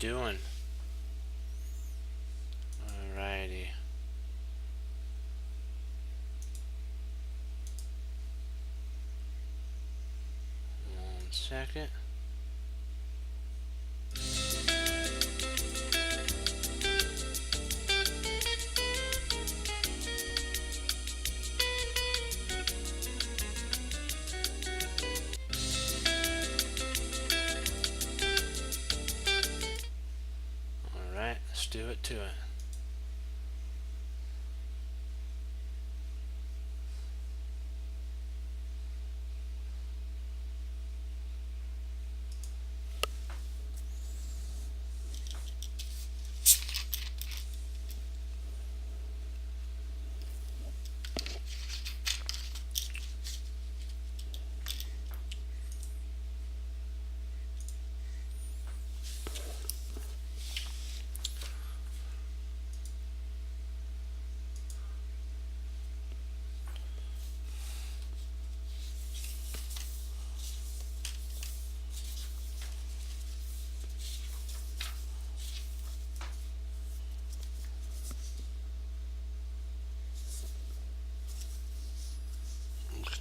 doing? Alrighty. 1 second. Alright, let's do it to it.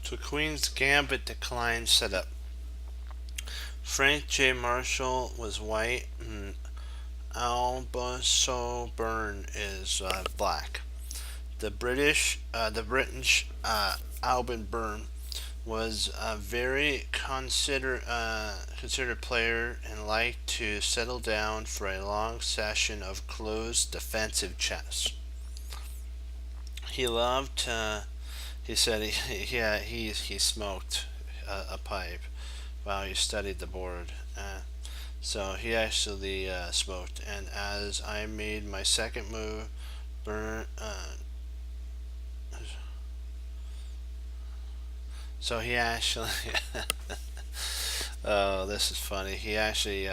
To Queen's Gambit decline setup. Frank J. Marshall was white and Alfonso Byrne is black. The British Alban Byrne was a very considered player and liked to settle down for a long session of closed defensive chess. He loved he said he smoked a pipe while he studied the board. So he actually smoked. And as I made my second move, Burn. So he actually. Oh, this is funny. He actually.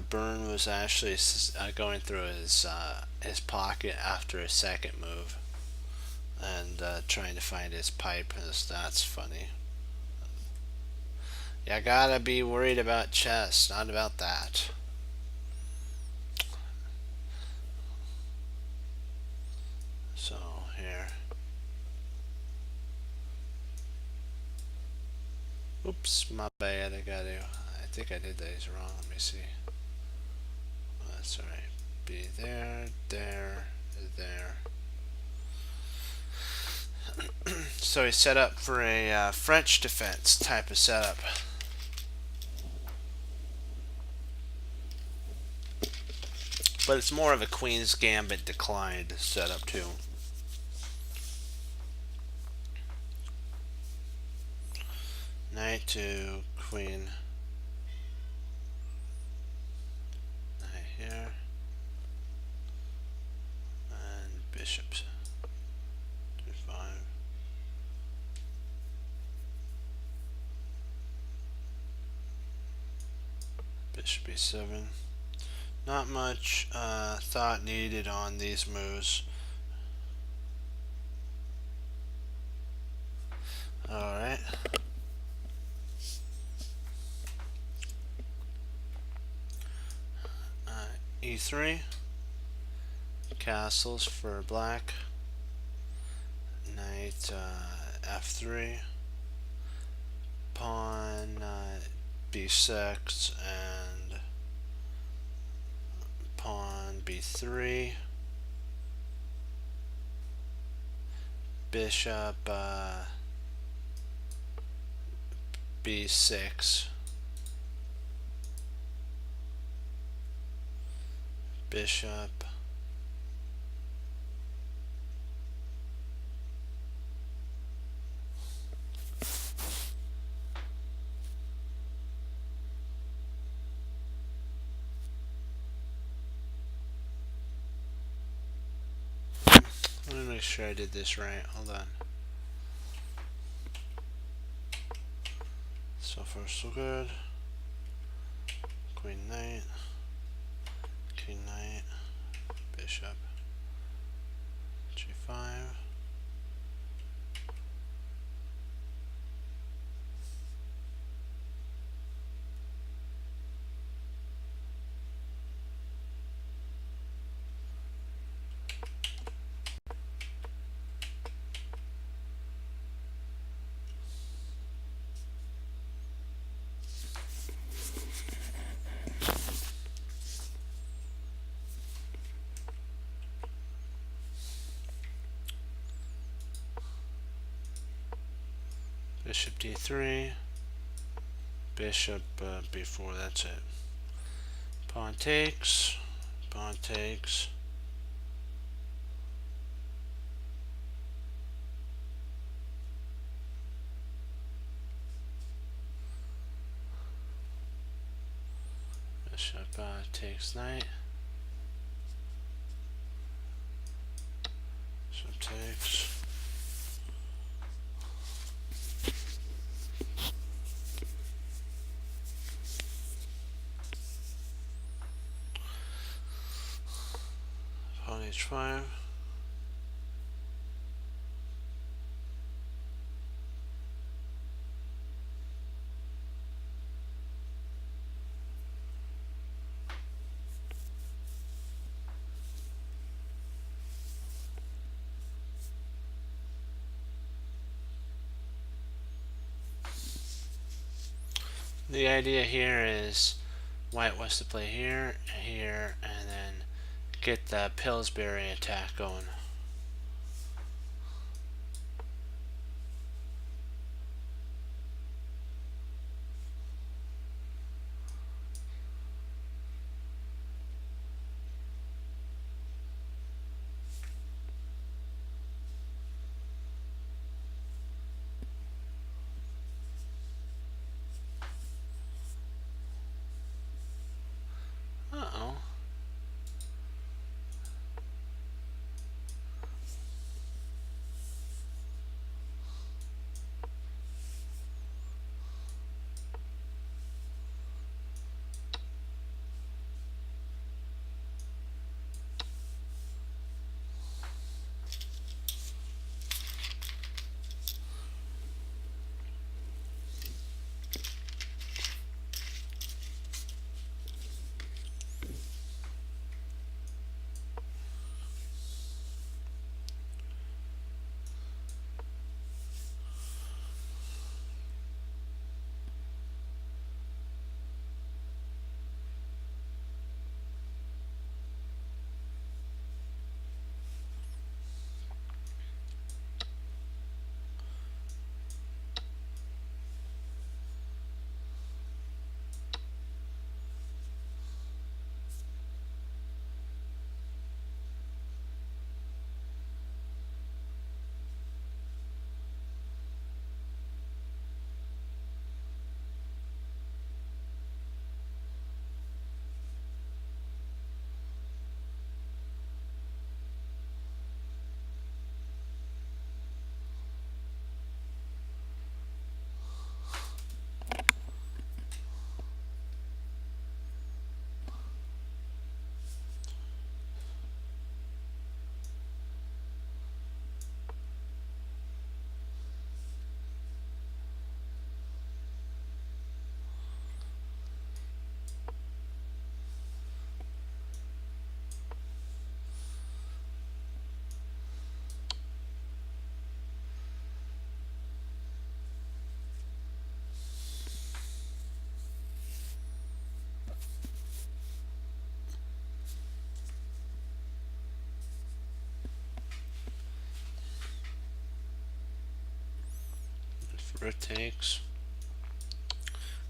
Burn was actually going through his pocket after his second move and trying to find his pipe. That's funny. You gotta be worried about chess, not about that. So here. Oops, my bad. I think I did these wrong. Let me see. Oh, that's alright. Be there, there, there. So he's set up for a French defense type of setup. But it's more of a Queen's Gambit declined setup too. Knight to Queen. Knight here. And bishops. 2-5. Bishop b7. Not much thought needed on these moves. Alright. E3. Castles for black. Knight f3. Pawn b6 and pawn b3. Bishop b6. Bishop let me make sure I did this right. Hold on. So far so good. Queen knight. King knight. Bishop g5. Bishop d3. Bishop b4, that's it. Pawn takes. Pawn takes. Bishop takes knight. Bishop takes. Pawn h5. The idea here is white wants to play here, here, and then get the Pillsbury attack going. Uh-oh. Rook takes.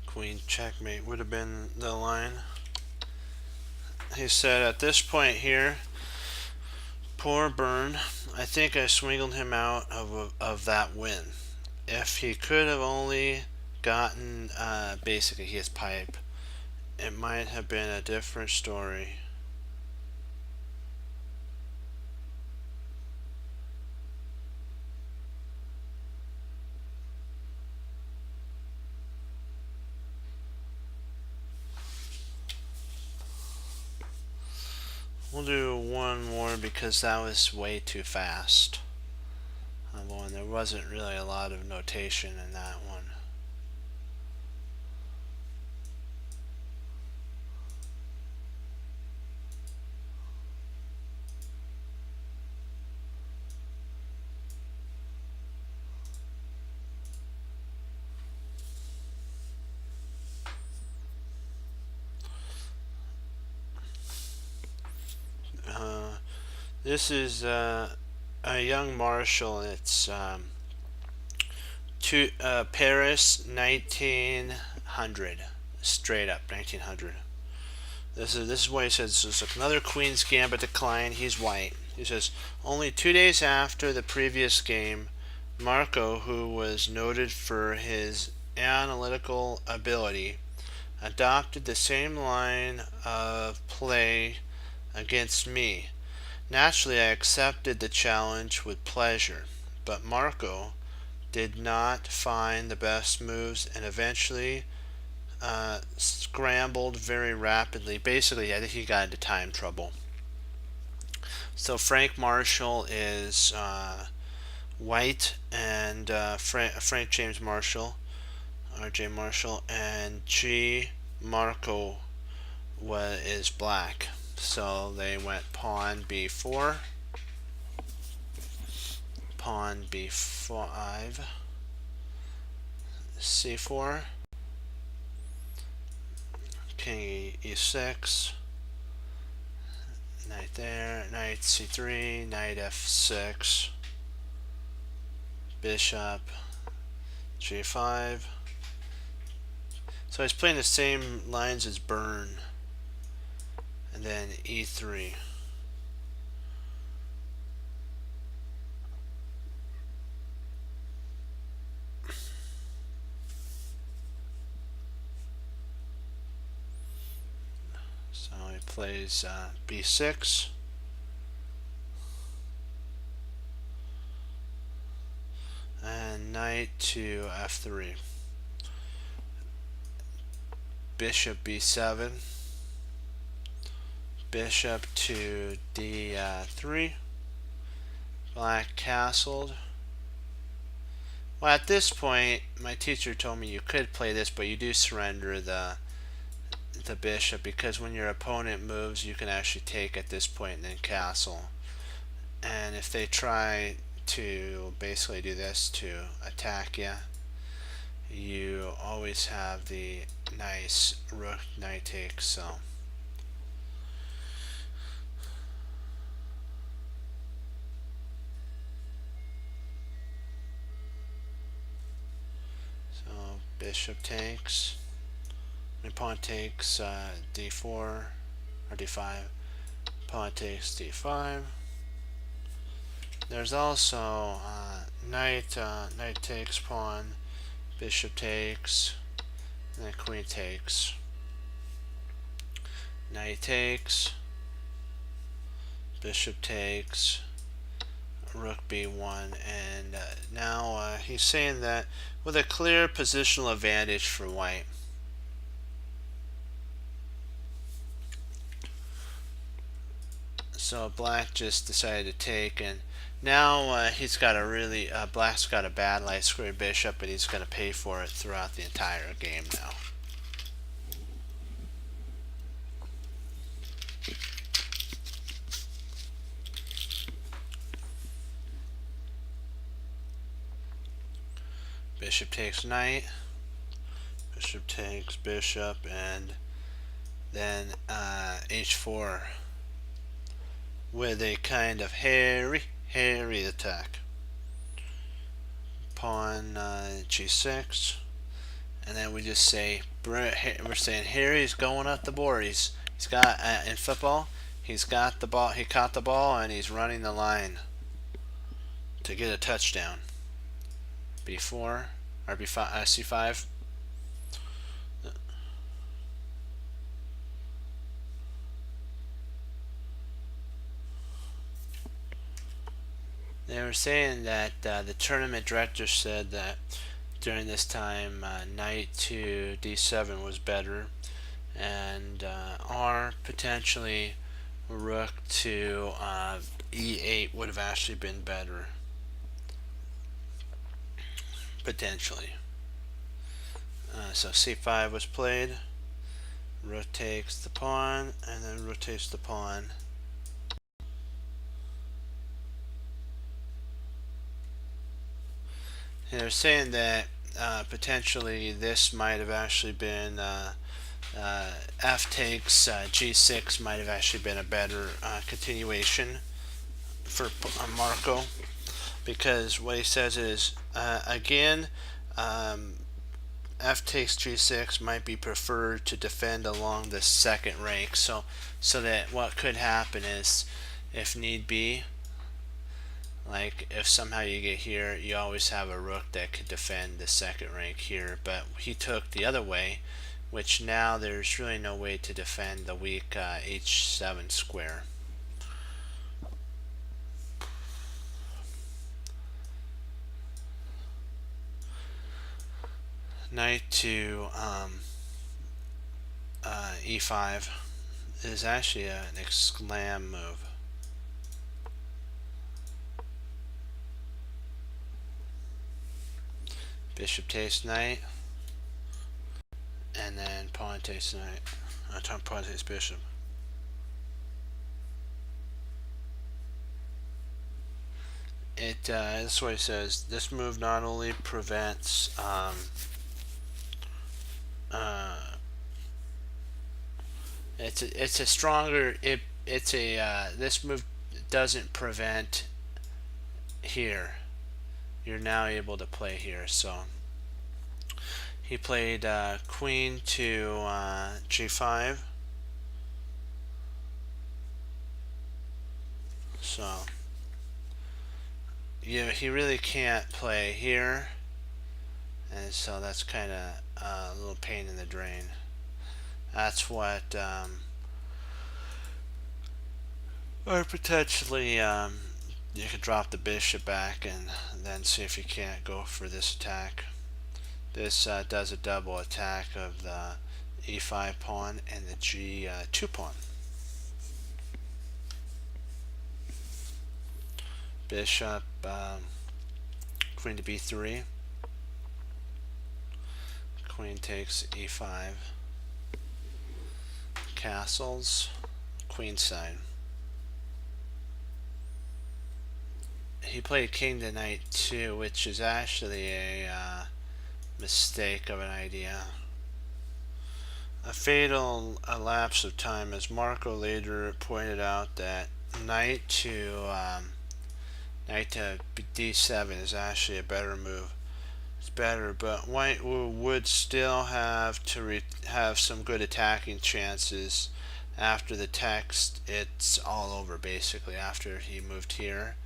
Queen checkmate would have been the line. He said at this point here, poor Byrne, I think I swingled him out of that win. If he could have only gotten basically his pipe, it might have been a different story. We'll do one more because that was way too fast. There wasn't really a lot of notation in that one. This is a young Marshall. It's Paris 1900, straight up 1900. This is what he says. This is another Queen's Gambit decline. He's white. He says, only 2 days after the previous game, Marco, who was noted for his analytical ability, adopted the same line of play against me. Naturally, I accepted the challenge with pleasure, but Marco did not find the best moves and eventually scrambled very rapidly. Basically, I think he got into time trouble. So Frank Marshall is white, and Frank James Marshall, R.J. Marshall, and G. Marco is black. So they went pawn b4, pawn b5, c4, king e6, knight there, knight c3, knight f6, bishop g5. So he's playing the same lines as Byrne. And then e3. So he plays b6. And knight to f3. Bishop b7. Bishop to d3. Black castled. Well, at this point, my teacher told me you could play this, but you do surrender the bishop, because when your opponent moves, you can actually take at this point and then castle. And if they try to basically do this to attack you, you always have the nice rook knight takes. So bishop takes, and pawn takes d4 or d5, pawn takes d5. There's also knight takes pawn, bishop takes, and then queen takes, knight takes, bishop takes, rook b1, and now he's saying that with a clear positional advantage for white. So black just decided to take, and now he's got a really black's got a bad light square bishop, but he's going to pay for it throughout the entire game now. Bishop takes knight, bishop takes bishop, and then h4 with a kind of hairy attack. Pawn g6, and then we just say, we're saying Harry's going up the board. He's got in football, he's got the ball, he caught the ball, and he's running the line to get a touchdown. b4 or b5, c5. They were saying that the tournament director said that during this time knight to d7 was better, and or potentially rook to e8 would have actually been better. Potentially. So c5 was played, rotates the pawn, and then rotates the pawn. And they're saying that potentially this might have actually been f takes g6 might have actually been a better continuation for Marco, because what he says is again f takes g6 might be preferred to defend along the second rank. So that what could happen is, if need be, like if somehow you get here, you always have a rook that could defend the second rank here. But he took the other way, which now there's really no way to defend the weak h7 square. Knight to e5 is actually an exclam move. Bishop takes knight, and then pawn takes knight. Pawn takes bishop. That's what he says. This move not only prevents it's a stronger this move doesn't prevent here. You're now able to play here. So he played queen to g5. So yeah, he really can't play here, and so that's kind of a little pain in the drain. That's what or potentially you could drop the bishop back and then see if you can't go for this attack. This does a double attack of the e5 pawn and the g2 pawn. Bishop, queen to b3. Queen takes e5. Castles, queenside. He played king to knight 2, which is actually a mistake of an idea. A fatal lapse of time, as Marco later pointed out, that knight to d7 is actually a better move. It's better, but white would still have to have some good attacking chances after the text. It's all over basically after he moved here.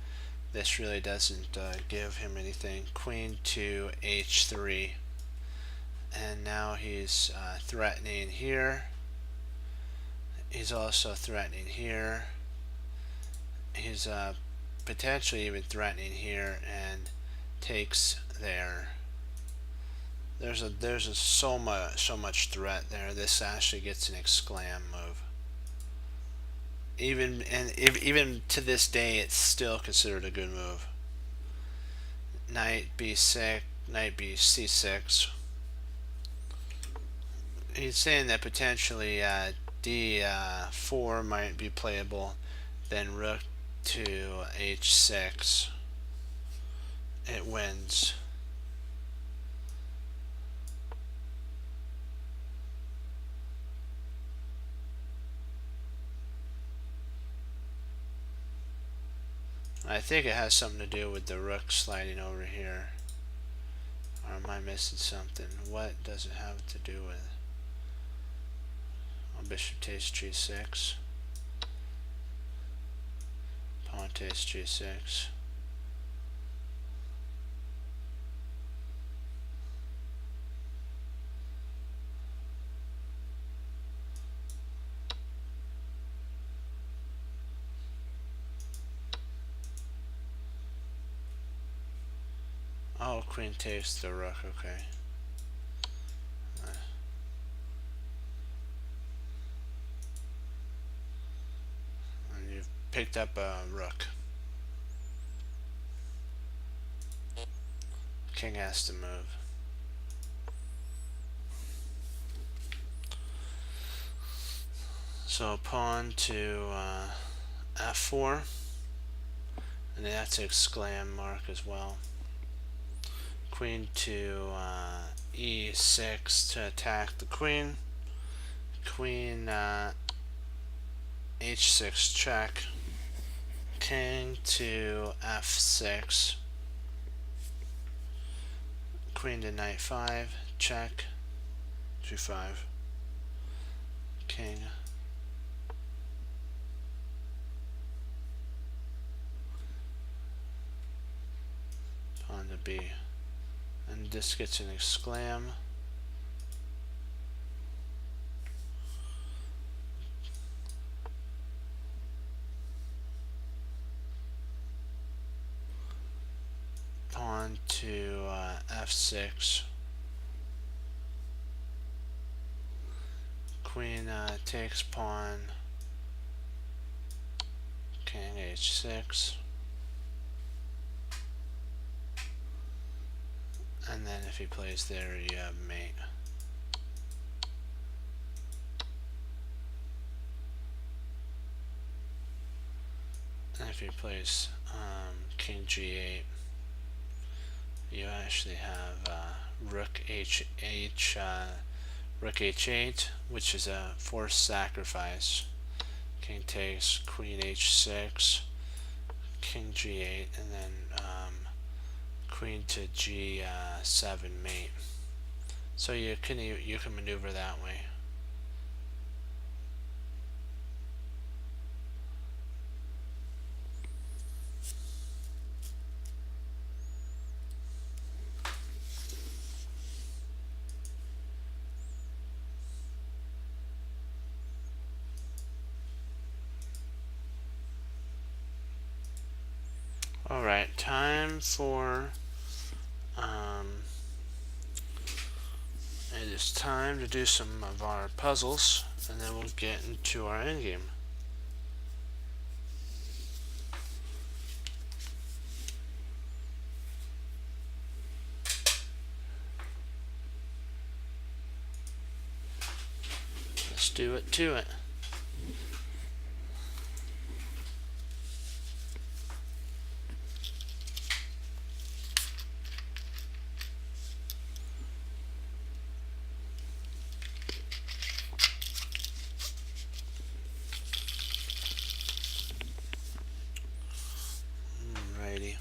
This really doesn't give him anything. Queen to h3, and now he's threatening here. He's also threatening here. He's potentially even threatening here, and takes there. There's so much threat there. This actually gets an exclam move. Even to this day, it's still considered a good move. Knight b6, knight c6. He's saying that potentially d4 might be playable. Then rook to h6. It wins. I think it has something to do with the rook sliding over here. Or am I missing something? What does it have to do with? Oh, bishop takes g6. Pawn takes g6. Oh, queen takes the rook, okay. And you've picked up a rook. King has to move. So pawn to f4, and that's an exclam mark as well. Queen to e6 to attack the queen. Queen h6 check. King to f6. queen to knight 5, check, g5, king, pawn to b, and this gets an exclam. Pawn to f6, queen takes pawn, king h6, and then if he plays there, you have mate. And if he plays king g8, you actually have rook h8, which is a forced sacrifice. King takes, queen h6, king g8, and then queen to g7 mate. So you can maneuver that way. Alright, time for it is time to do some of our puzzles, and then we'll get into our endgame. Let's do it to it. Alrighty.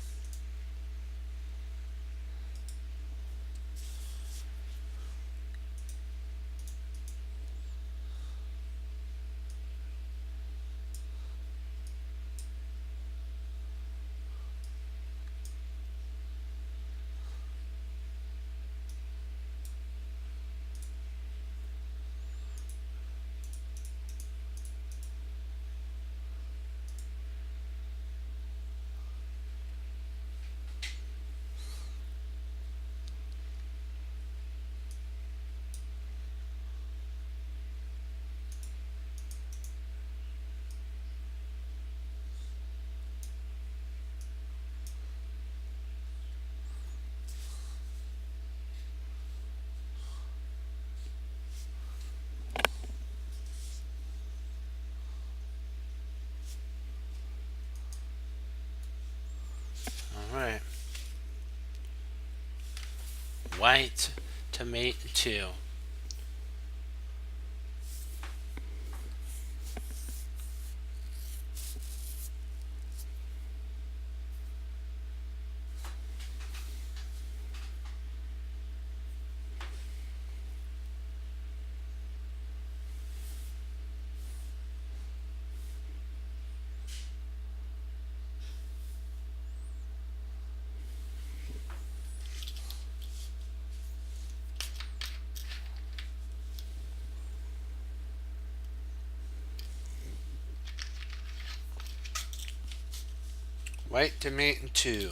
Alright. White to mate 2. White to mate 2.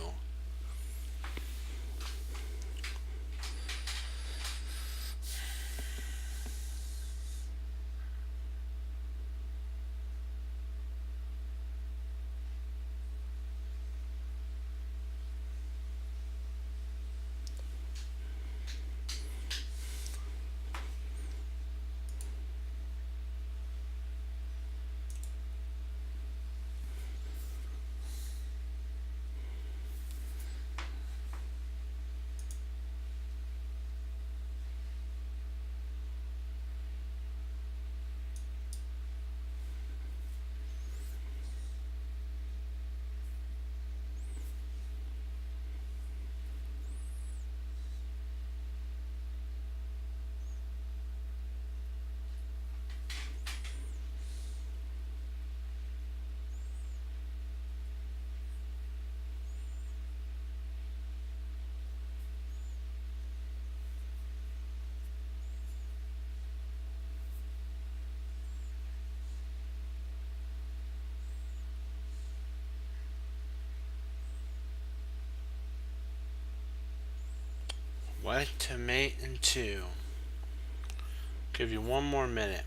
White to mate in 2. Give you 1 more minute.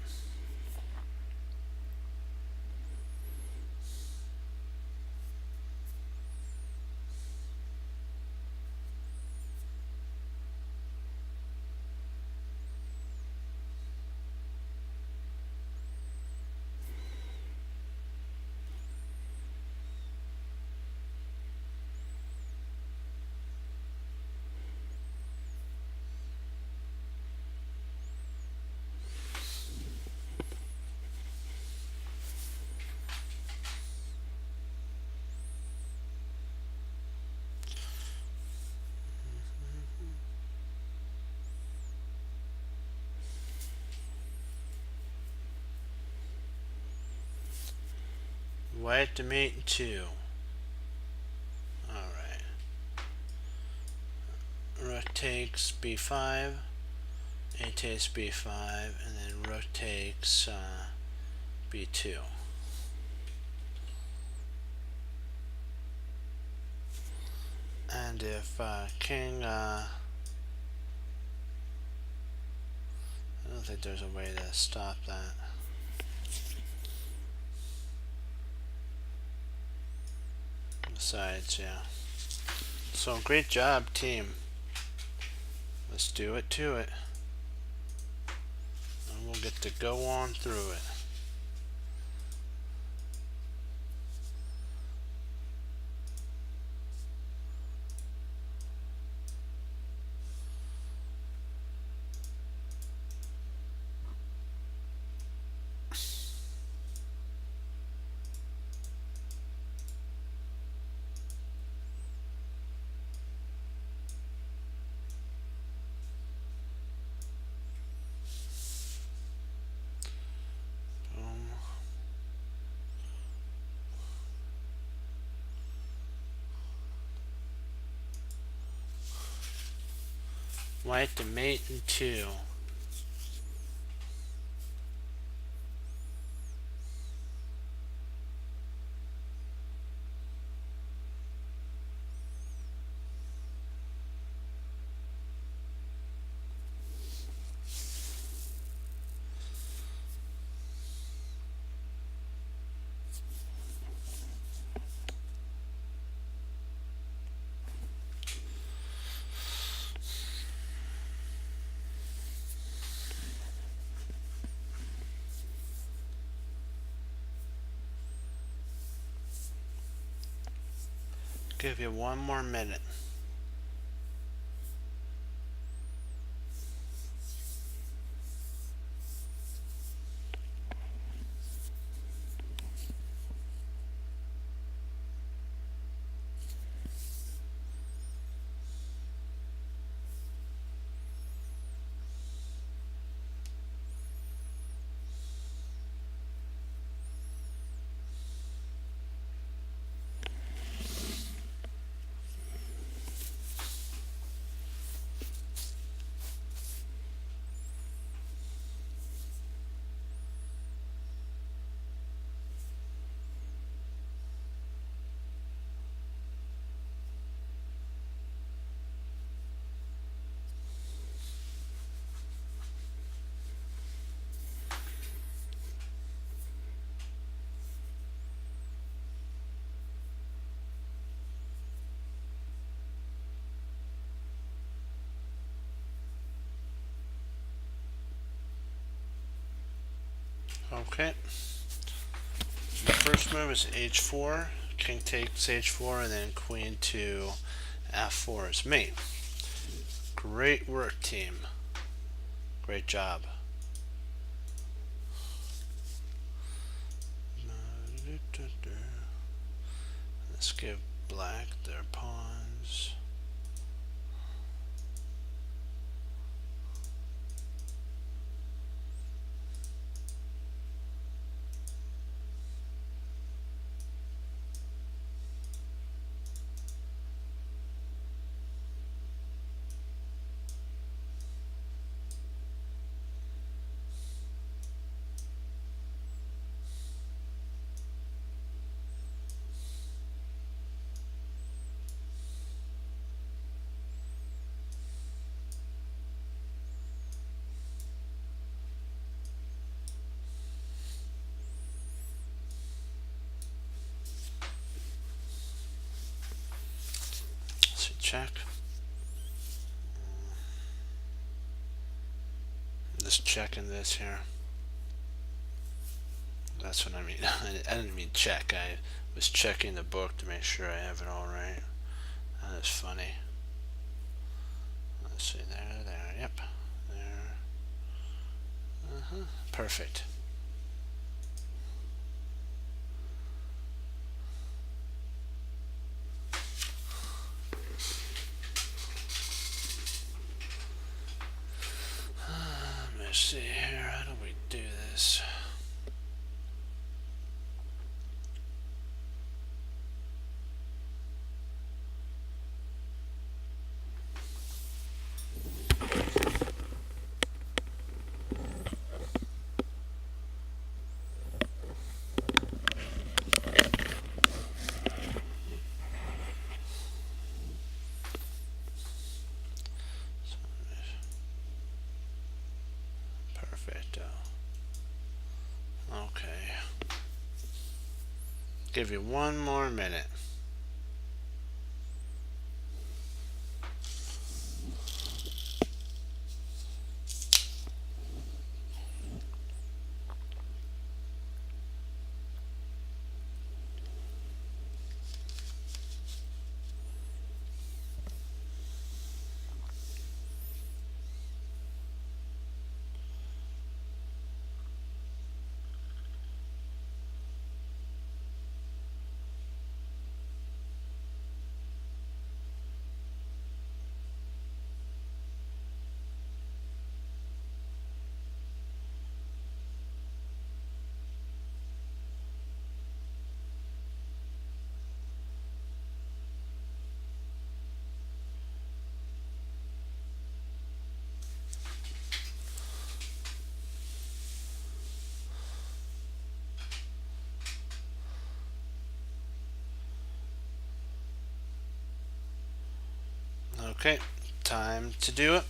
White to mate in 2. Alright. Rook takes b5. A takes b5. And then rook takes b2. And if king... I don't think there's a way to stop that. Besides, yeah. So great job, team. Let's do it to it. And we'll get to go on through it. White to mate in 2. Give you 1 more minute. Okay. The first move is h4. King takes h4, and then queen to f4 is mate. Great work, team. Great job. Let's give black their pawns. check. Just checking this here. That's what I mean. I didn't mean check. I was checking the book to make sure I have it all right. That is funny. Let's see, there, yep, there. Perfect. Let me see here. How do we do this? Perfect. Okay. Give you one more minute. Okay, time to do it.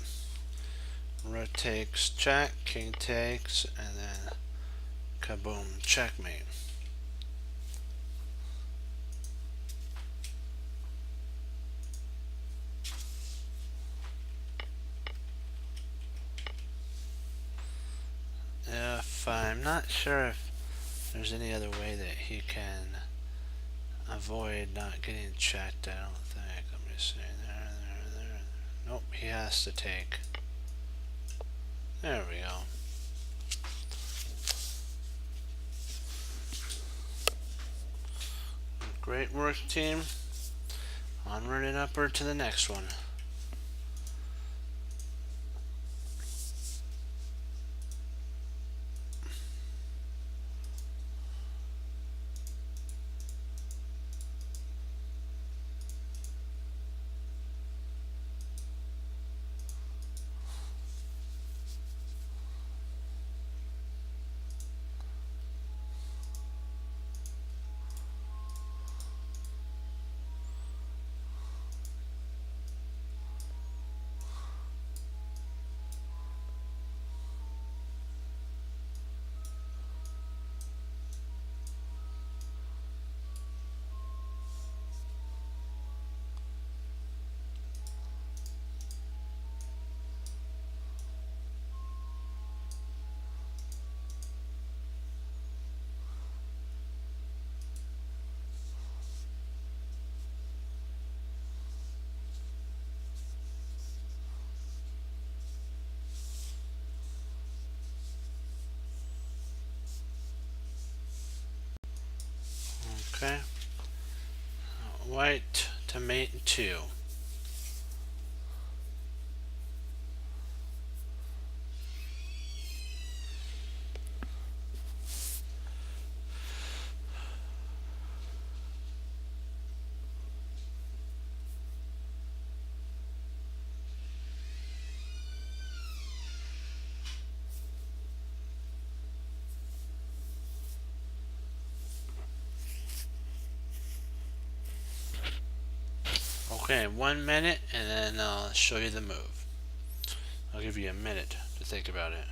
Rook takes check, king takes, and then kaboom, checkmate. If I'm not sure if there's any other way that he can avoid not getting checked, I don't think. Let me see. There. Nope, he has to take. There we go. Great work, team. Onward and upward to the next one. Okay. White to mate 2. Okay, 1 minute, and then I'll show you the move. I'll give you a minute to think about it.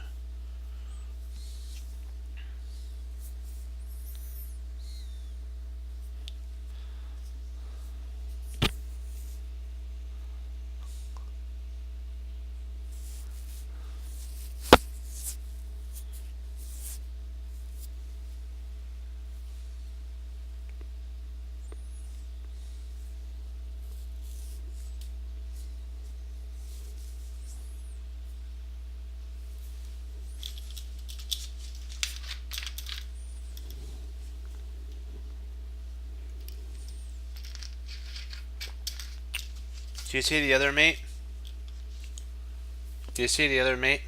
Do you see the other mate? Do you see the other mate?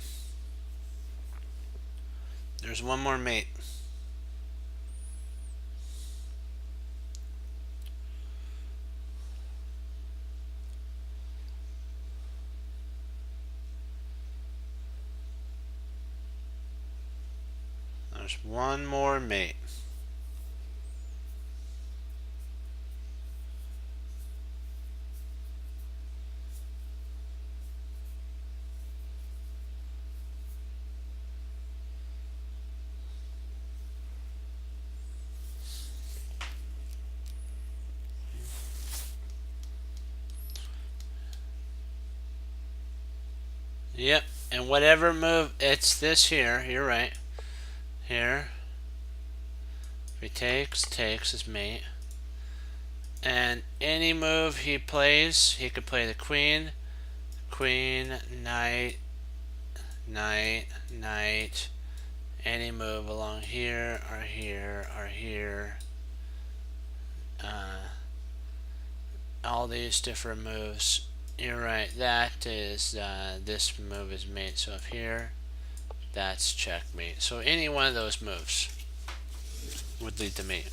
There's one more mate. There's one more mate. Yep, and whatever move, it's this here, you're right. Here. If he takes his mate. And any move he plays, he could play the queen, knight, knight. Any move along here or here or here. All these different moves. You're right, that is, this move is mate. So if here, that's checkmate. So any one of those moves would lead to mate.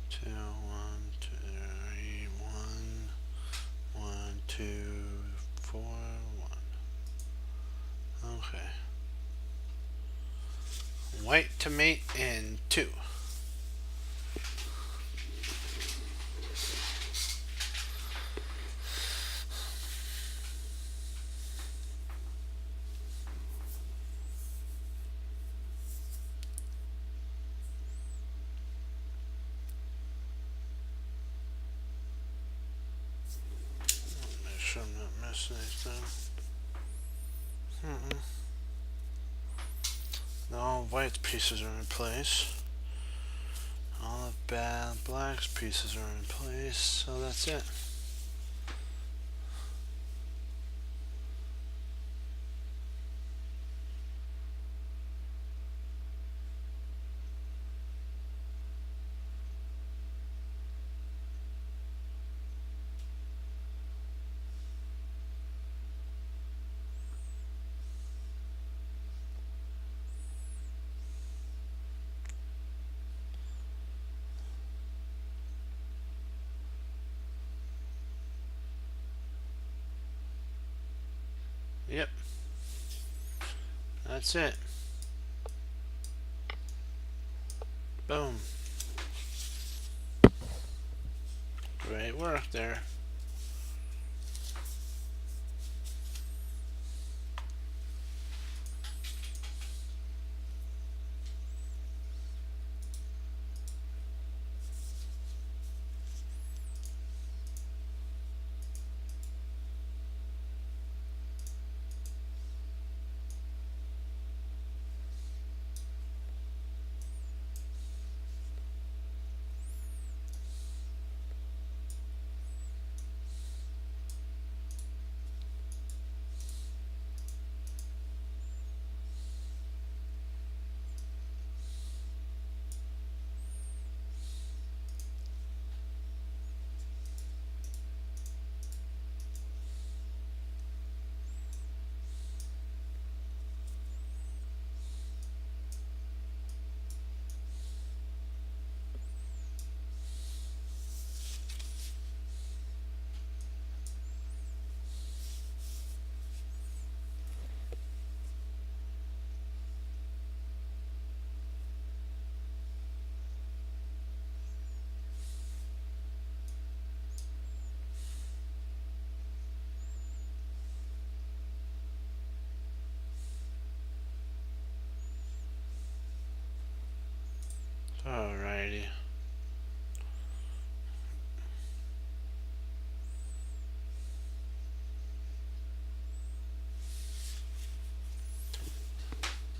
Two, one, two, three, one, two, four, one. Okay. White to mate in 2. Make sure I'm not missing anything. All white pieces are in place. All of black's pieces are in place, so that's it. Yep. That's it. Boom. Great work there.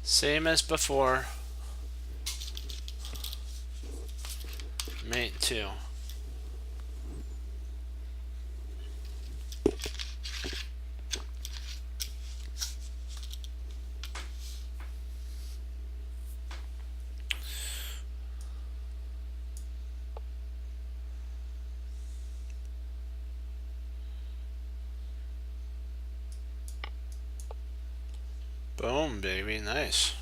Same as before. Mate 2. Boom, baby. Nice.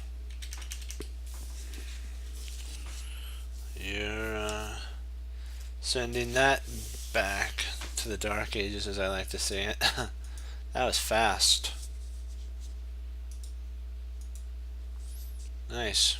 You're sending that back to the Dark Ages, as I like to say it. That was fast. Nice.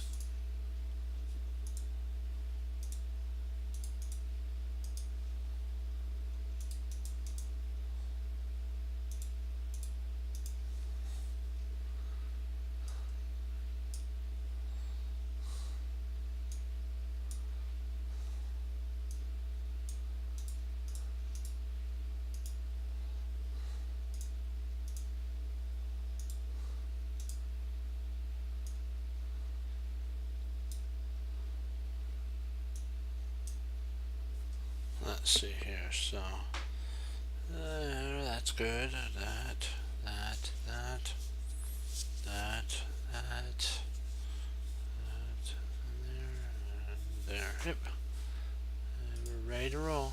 Let's see here. So that's good. That, that, that, that, that, and there. Yep. And we're ready to roll.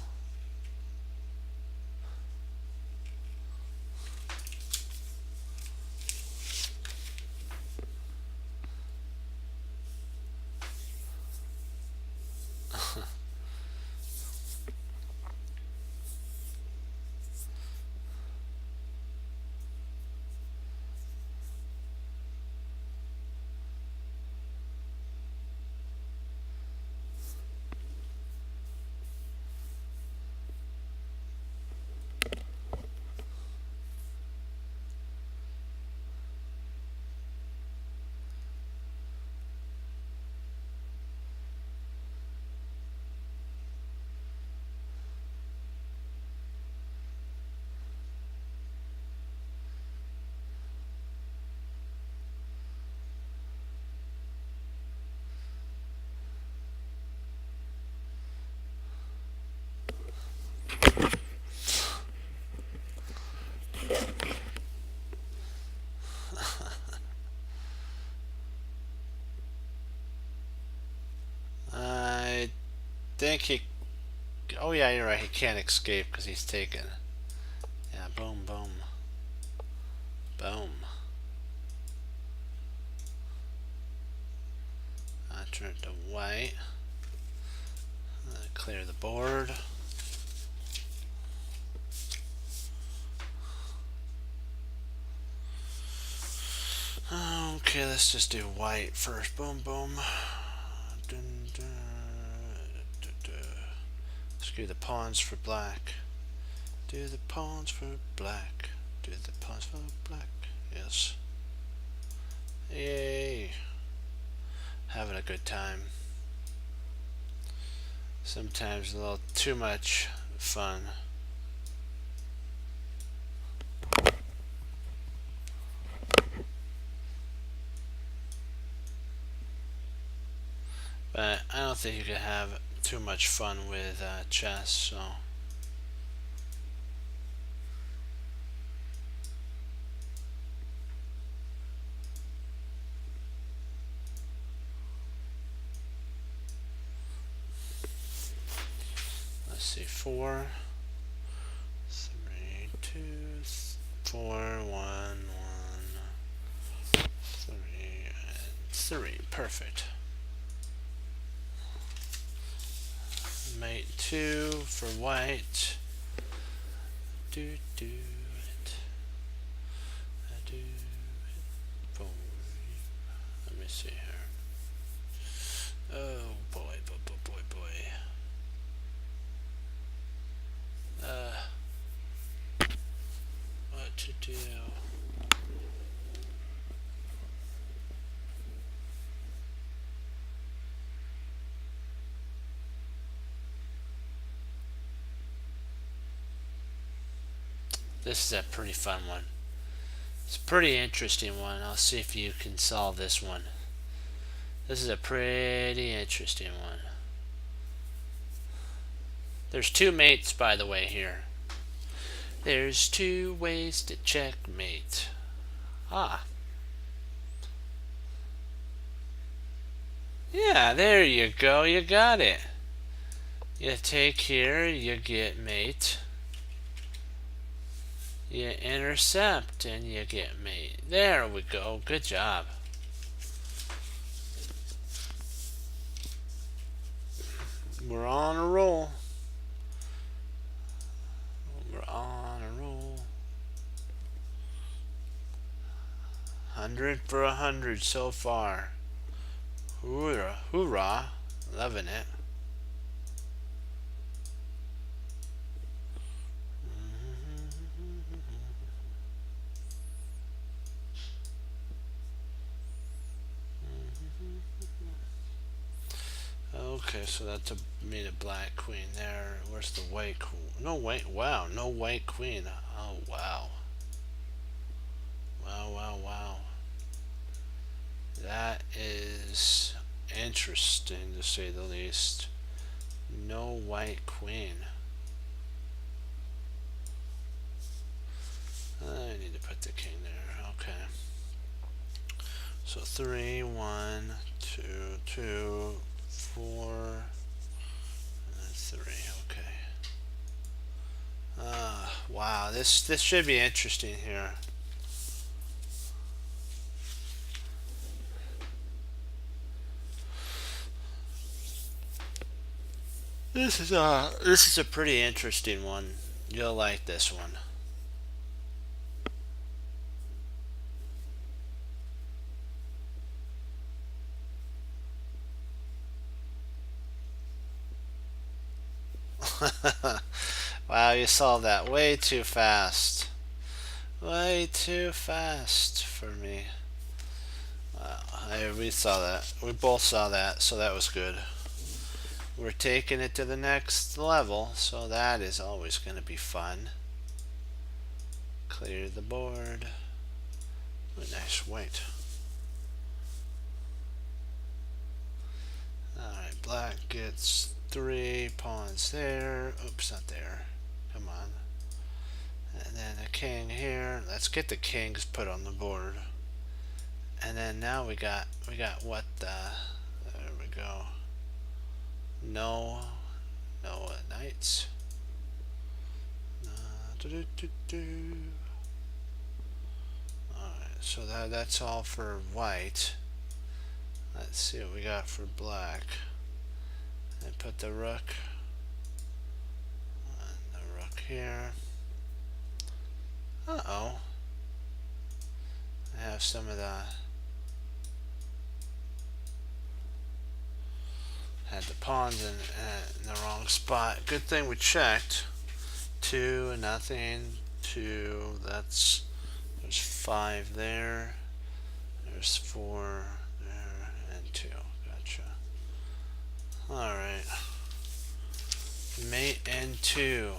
I think he. Oh yeah, you're right. He can't escape because he's taken. Yeah. Boom, boom, boom. I turn it to white. Clear the board. Okay, let's just do white first. Boom, boom. Dun, dun, dun, dun. Screw the pawns for black. Do the pawns for black. Do the pawns for black. Yes. Yay. Having a good time. Sometimes a little too much fun. But I don't think you can have too much fun with chess, so. Let's see, 4, 3, 2, 4, 1, 1, 3, and 3. Perfect. Mate 2 for white. Do it. Do it for you. Let me see here. Oh boy, boy. What to do? This is a pretty fun one. It's a pretty interesting one. I'll see if you can solve this one. This is a pretty interesting one. There's two mates, by the way, here. There's two ways to checkmate. Ah. Yeah, there you go. You got it. You take here, you get mate. You intercept and you get mate. There we go. Good job. We're on a roll. We're on a roll. 100 for 100 so far. Hoorah, hoorah. Loving it. Okay, so that's made a black queen there. Where's the white queen? No white. Wow, no white queen. Oh wow. Wow, wow, wow. That is interesting to say the least. No white queen. I need to put the king there. Okay. So 3, 1, 2, 2, 4, and 3. Okay. Wow. This should be interesting here. This is a pretty interesting one. You'll like this one. Wow, you solved that way too fast. Way too fast for me. Wow, we saw that. We both saw that, so that was good. We're taking it to the next level, so that is always going to be fun. Clear the board. Oh, nice white. Alright, black gets 3 pawns there. Oops, not there. Come on. And then a king here. Let's get the kings put on the board. And then now we got what there we go. No knights. Alright, so that's all for white. Let's see what we got for black. And put the rook here. Uh-oh. I have some of the had the pawns in the wrong spot. Good thing we checked. 2, nothing. 2, there's 5 there. There's 4 there and 2. Gotcha. Alright. Mate and 2.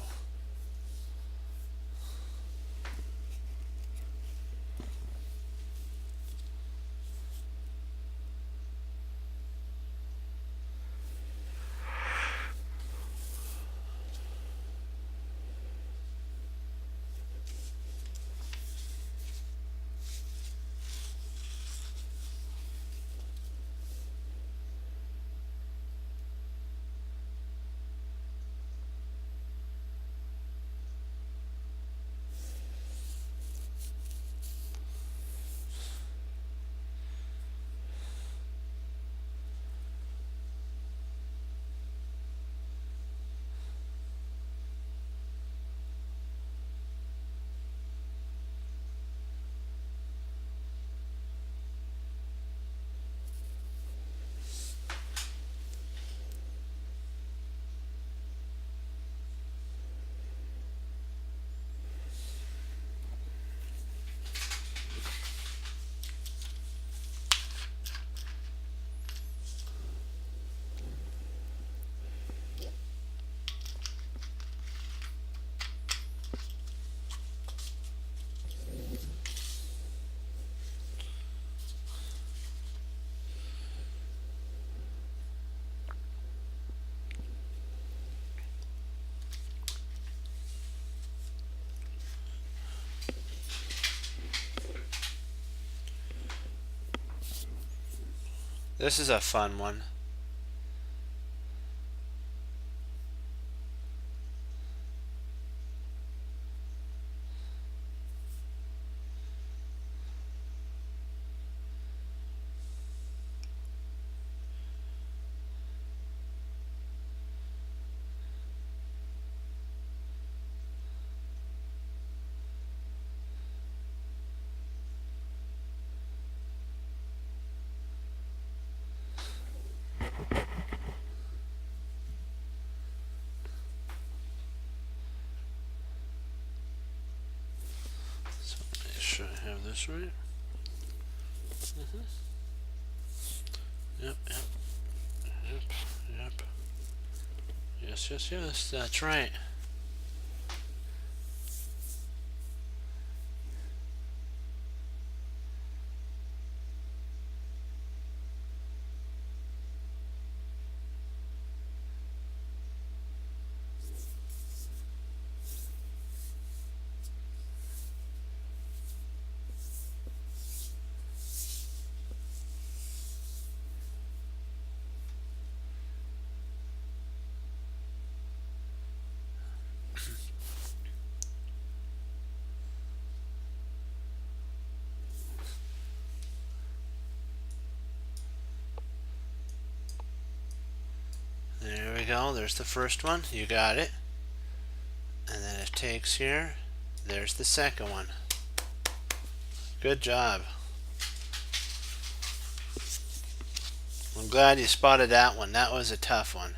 This is a fun one. So make sure I have this right. Yep, yep, yep, yep. Yes, yes, yes, that's right. There we go. There's the first one. You got it. And then it takes here. There's the second one. Good job. I'm glad you spotted that one. That was a tough one.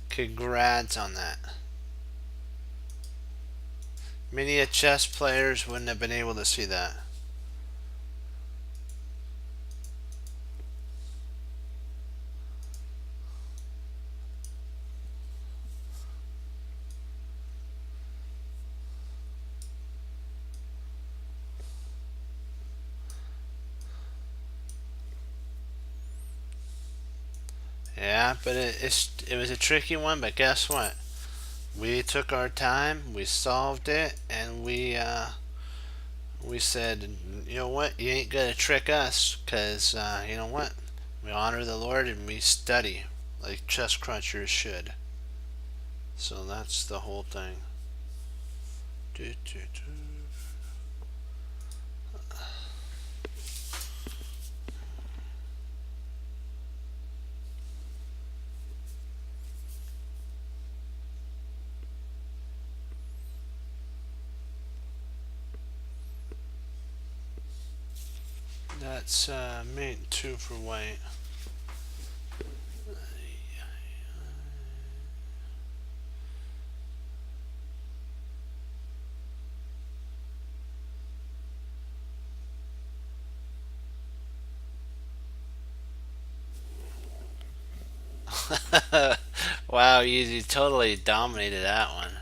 Congrats on that. Many chess players wouldn't have been able to see that. Yeah, but it was a tricky one. But guess what? We took our time. We solved it, and we said, you know what? You ain't gonna trick us, cause you know what? We honor the Lord and we study like chess crunchers should. So that's the whole thing. Do, do, do. That's mate 2 for white. Wow, you totally dominated that one.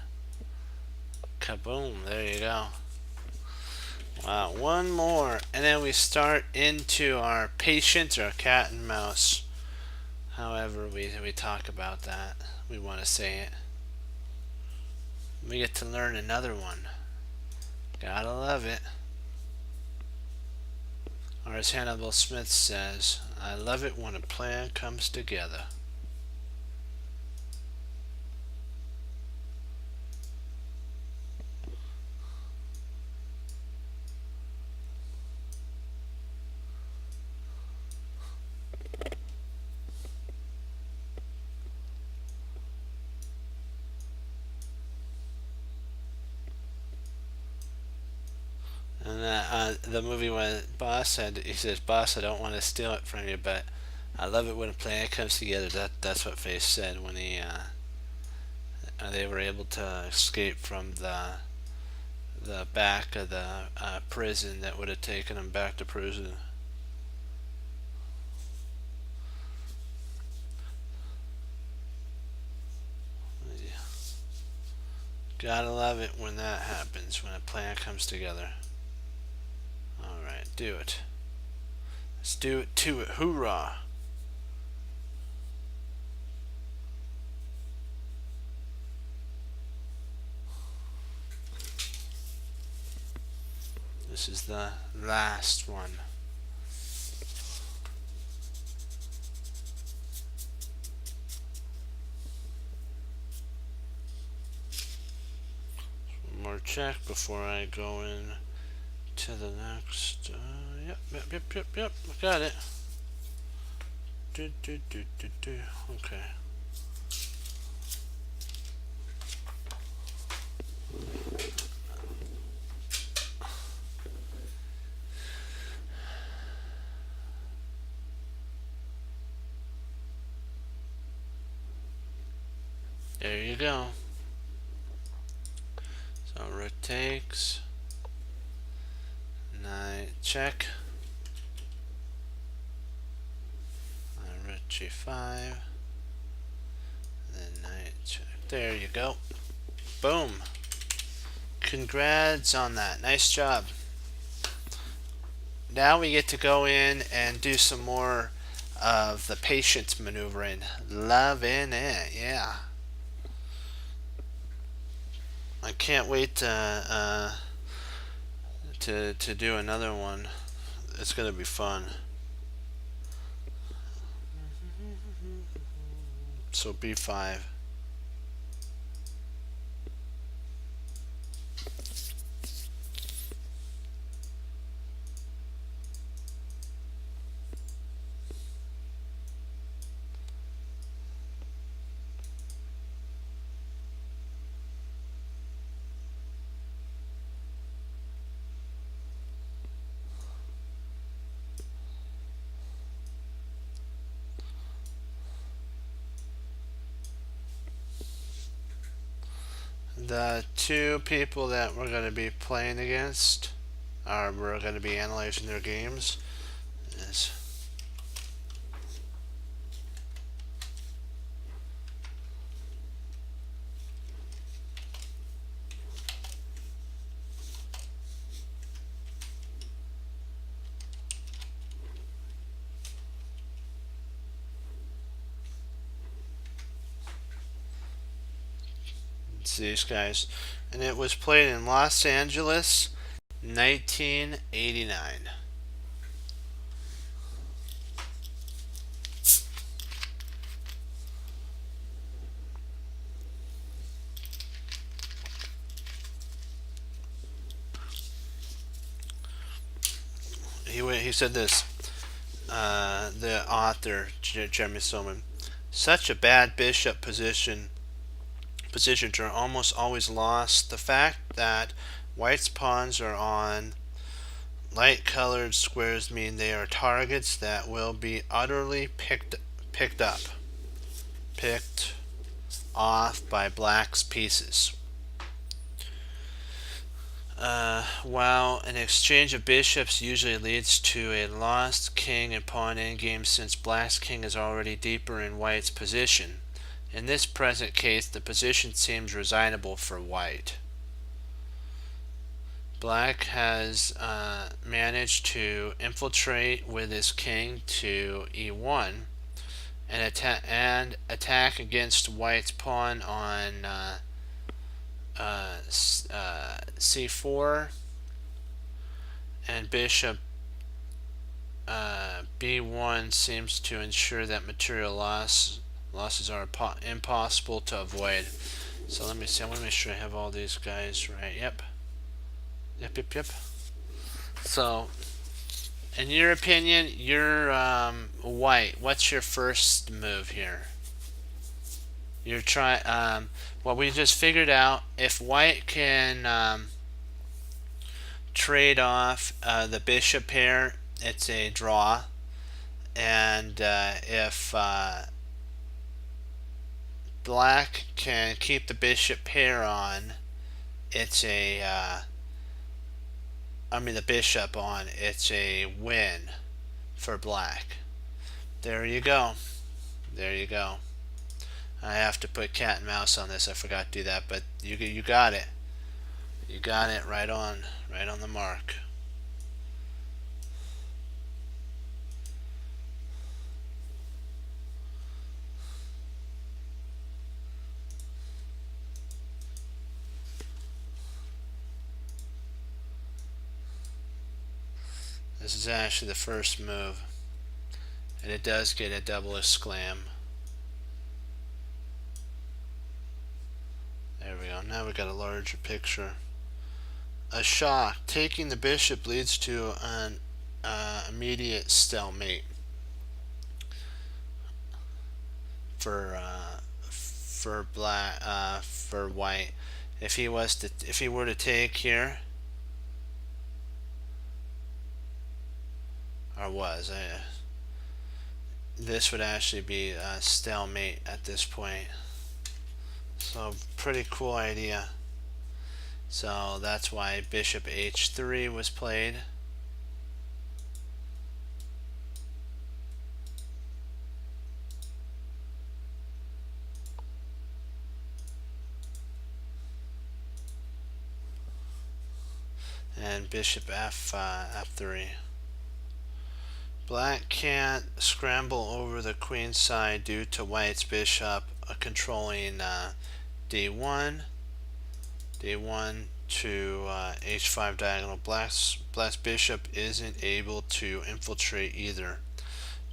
Kaboom, there you go. Wow, one more. And then we start into our patience or cat and mouse. However, we talk about that. We want to say it. We get to learn another one. Gotta love it. Or as Hannibal Smith says, I love it when a plan comes together. And the movie when Boss said, he says, "Boss, I don't want to steal it from you, but I love it when a plan comes together." That's what Face said when they were able to escape from the back of the prison that would have taken them back to prison. Gotta love it when that happens, when a plan comes together. Alright, do it. Let's do it to it. Hoorah! This is the last one. check before I go in to the next. Yep. Got it. Okay. There you go. So rook takes. Knight check. Rook g5. Then knight check. There you go. Boom. Congrats on that. Nice job. Now we get to go in and do some more of the patience maneuvering. Loving it, yeah. I can't wait to do another one. It's gonna be fun. So b5. The two people that we're going to be playing against, or we're going to be analyzing their games, is these guys. And it was played in Los Angeles, 1989. He said this, the author, Jeremy Silman, such a bad bishop positions are almost always lost. The fact that white's pawns are on light colored squares mean they are targets that will be utterly picked off by black's pieces. While an exchange of bishops usually leads to a lost king and pawn endgame, since black's king is already deeper in white's position. In this present case, the position seems resignable for white. Black has managed to infiltrate with his king to e1 and attack against white's pawn on c4 and bishop b1 seems to ensure that material losses are impossible to avoid. So let me see. I want to make sure I have all these guys right. Yep. So, in your opinion, you're white. What's your first move here? You're trying. Well, we just figured out if white can trade off the bishop pair, it's a draw, and if black can keep the bishop pair on, it's a the bishop on, it's a win for black. There you go. There you go. I have to put cat and mouse on this. I forgot to do that, but you got it. You got it right on the mark. This is actually the first move, and it does get a double exclam. There we go. Now we got a larger picture. a shock. Taking the bishop leads to an immediate stalemate for black for white. If he were to take here, or was this would actually be a stalemate at this point. So pretty cool idea. So that's why bishop h3 was played. And bishop f3. Black can't scramble over the queen side due to white's bishop controlling d1 to h5 diagonal. Black's bishop isn't able to infiltrate either,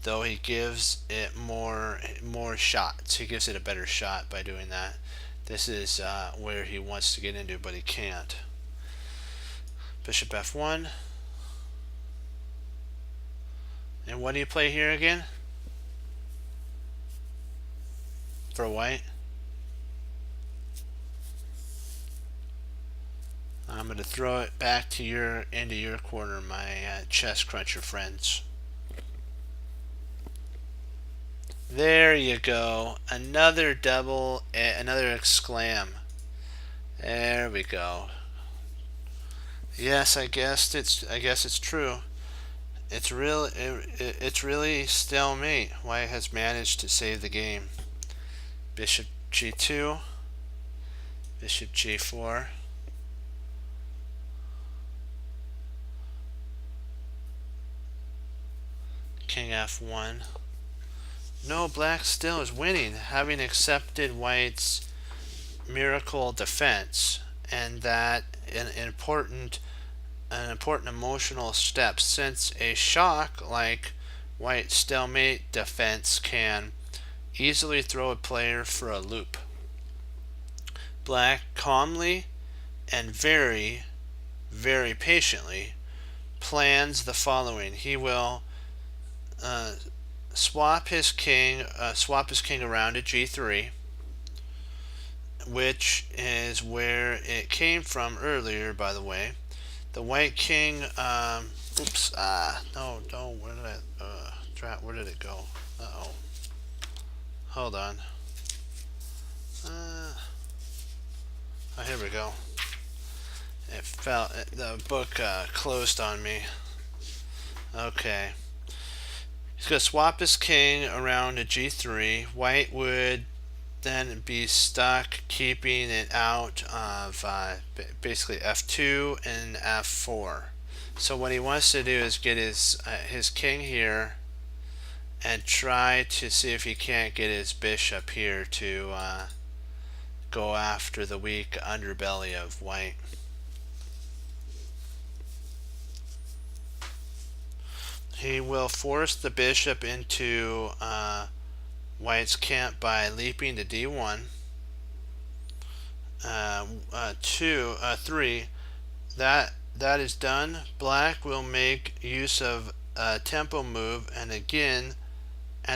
though he gives it more shots. He gives it a better shot by doing that. This is where he wants to get into, but he can't. Bishop f1. And what do you play here again? For white? I'm going to throw it back to into your corner, my chess cruncher friends. There you go. Another double, another exclam. There we go. Yes, I guess it's true. It's really stalemate. White has managed to save the game. Bishop g2, bishop g4. King f1. No, black still is winning, having accepted white's miracle defense, and that an important emotional step, since a shock like white's stalemate defense can easily throw a player for a loop. Black calmly and very, very patiently plans the following. He will swap his king around at g3, which is where it came from earlier, by the way. The white king, no, where did it go? Uh-oh. Hold on. Oh, here we go. It fell, the book closed on me. Okay. He's going to swap his king around to g3. White would then be stuck keeping it out of basically f2 and f4. So what he wants to do is get his king here and try to see if he can't get his bishop here to go after the weak underbelly of white. He will force the bishop into white's camp by leaping to d1. 3. That is done. Black will make use of a tempo move and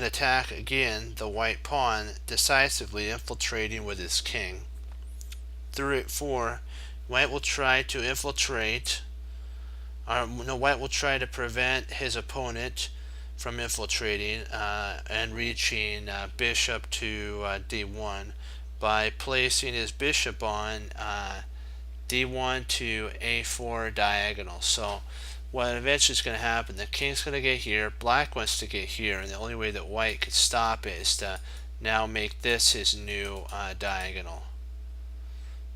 attack again the white pawn, decisively infiltrating with his king. 4. White will try to infiltrate. White will try to prevent his opponent from infiltrating and reaching bishop to d1 by placing his bishop on d1 to a4 diagonal. So what eventually is going to happen, the king's going to get here, black wants to get here, and the only way that white could stop it is to now make this his new diagonal.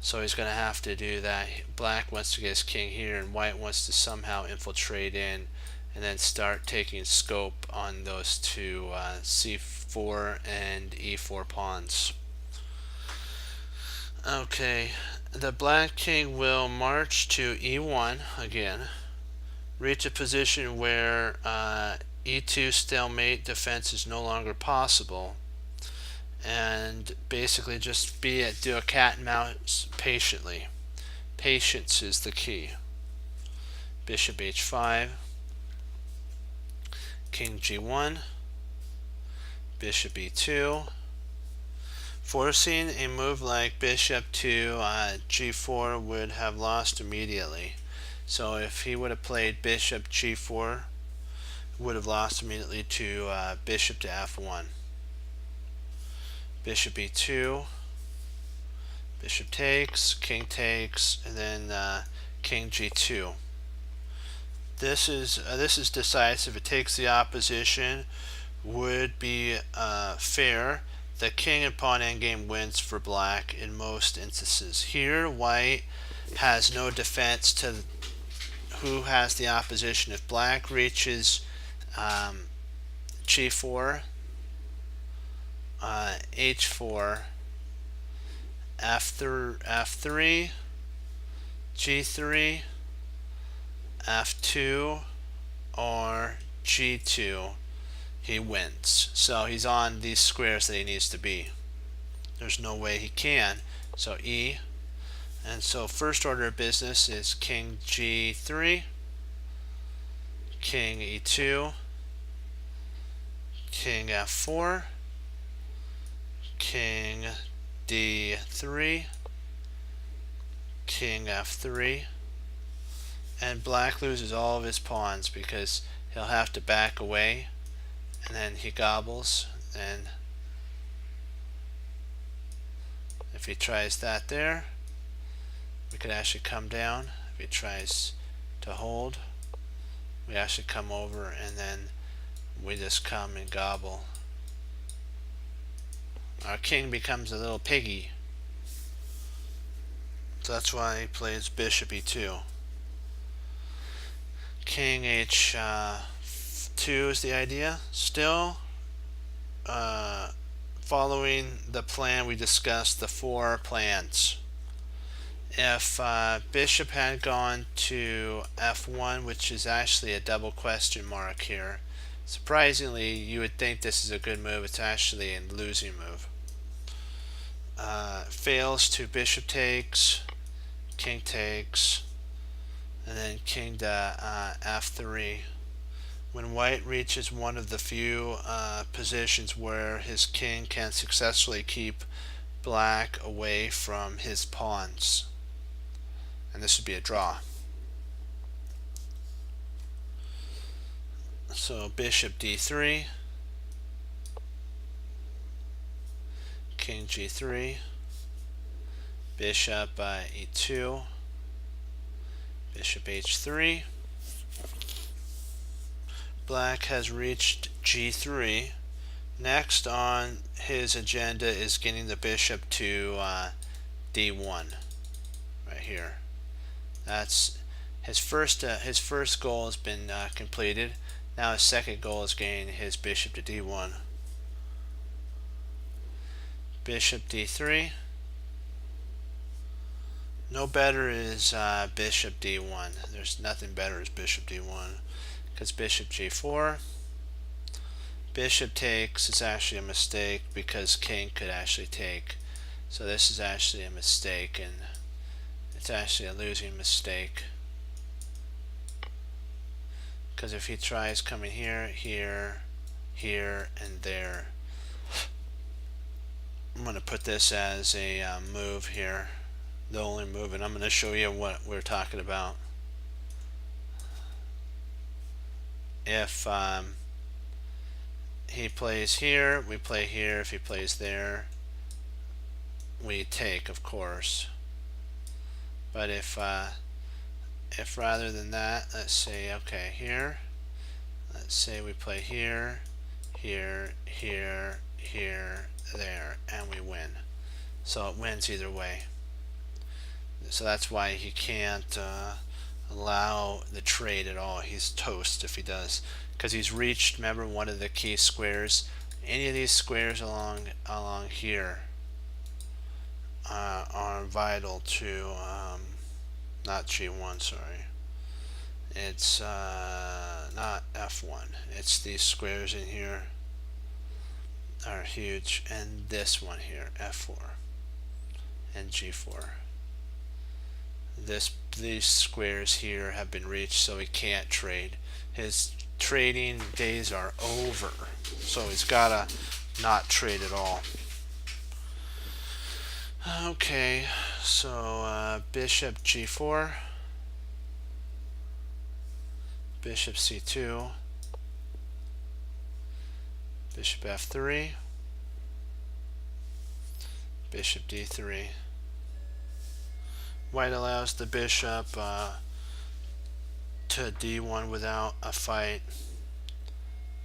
So he's going to have to do that. Black wants to get his king here, and white wants to somehow infiltrate in and then start taking scope on those two c4 and e4 pawns. Okay, the black king will march to e1 again, reach a position where e2 stalemate defense is no longer possible, and basically just do a cat and mouse patiently. Patience is the key. Bishop h5, king g1, bishop e2, forcing a move like bishop to g4 would have lost immediately. So if he would have played bishop g4, would have lost immediately to bishop to f1. Bishop e2, bishop takes, and then king g2. This is decisive. It takes the opposition. Would be fair. The king and pawn endgame wins for black in most instances. Here, white has no defense to who has the opposition. If black reaches g4, h4, f3, g3, f2, or g2, he wins. So he's on these squares that he needs to be. There's no way he can. So E. And so first order of business is king g3, king e2, king f4, king d3, king f3, and black loses all of his pawns because he'll have to back away, and then he gobbles. And if he tries that there, we could actually come down. If he tries to hold, we actually come over, and then we just come and gobble. Our king becomes a little piggy. So that's why he plays bishop e2. King h2 is the idea. Still following the plan we discussed, the 4 plans. If bishop had gone to f1, which is actually a double question mark here, surprisingly you would think this is a good move. It's actually a losing move. Fails to bishop takes, king takes, and then king to f3. When white reaches one of the few positions where his king can successfully keep black away from his pawns, and this would be a draw. So bishop d3, king g3, bishop e2, bishop h3. Black has reached g3. Next on his agenda is getting the bishop to d1, right here. That's his first goal has been completed. Now his second goal is getting his bishop to d1. Bishop d3. No better is bishop d1. There's nothing better as bishop d1. Because bishop g4. Bishop takes is actually a mistake because king could actually take. So this is actually a mistake, and it's actually a losing mistake. Because if he tries coming here, here, here, and there, I'm going to put this as a move here. The only move, and I'm going to show you what we're talking about. If he plays here, we play here. If he plays there, we take, of course. But if rather than that, let's say, okay, here, let's say we play here, here, here, here, there, and we win. So it wins either way. So that's why he can't allow the trade at all. He's toast if he does, because he's reached, remember, one of the key squares. Any of these squares along here are vital to not g1, sorry, it's not f1, it's these squares in here are huge, and this one here, f4 and g4. these squares here have been reached, so he can't trade. His trading days are over, so he's gotta not trade at all. Okay, so bishop g4, bishop c2, bishop f3, bishop d3. White allows the bishop to d1 without a fight.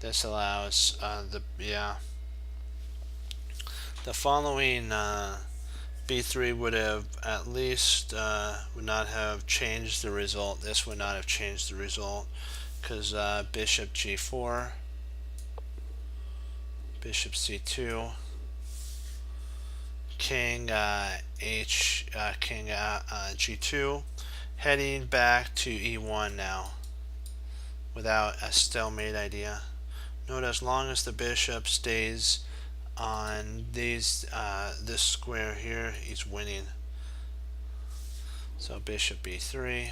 This allows the following b3 would have at least would not have changed the result. This would not have changed the result because bishop g4, bishop c2, king g2, heading back to e1 now without a stalemate idea. Note, as long as the bishop stays on this square here, he's winning. So bishop b3,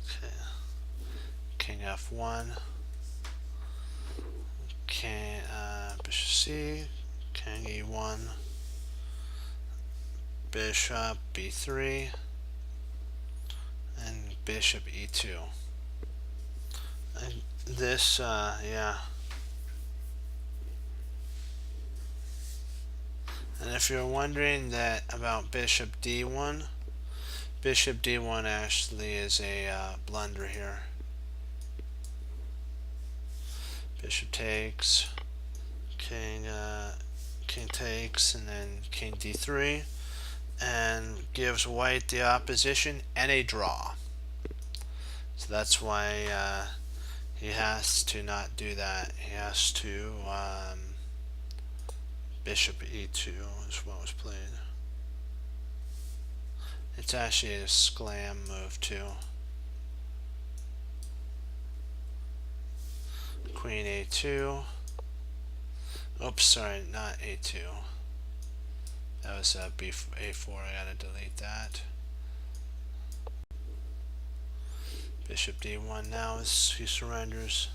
okay, king f1, king bishop c, king e1, bishop b3, and bishop e2. And this and if you're wondering that about bishop d1, bishop d1 actually is a blunder here. Bishop takes, king takes, and then king d3, and gives white the opposition and a draw. So that's why he has to not do that. He has to bishop e2 is what was played. It's actually a sclam move too. Queen a2. Oops, sorry, not a2. That was a a4. I gotta delete that. Bishop d1 now as he surrenders.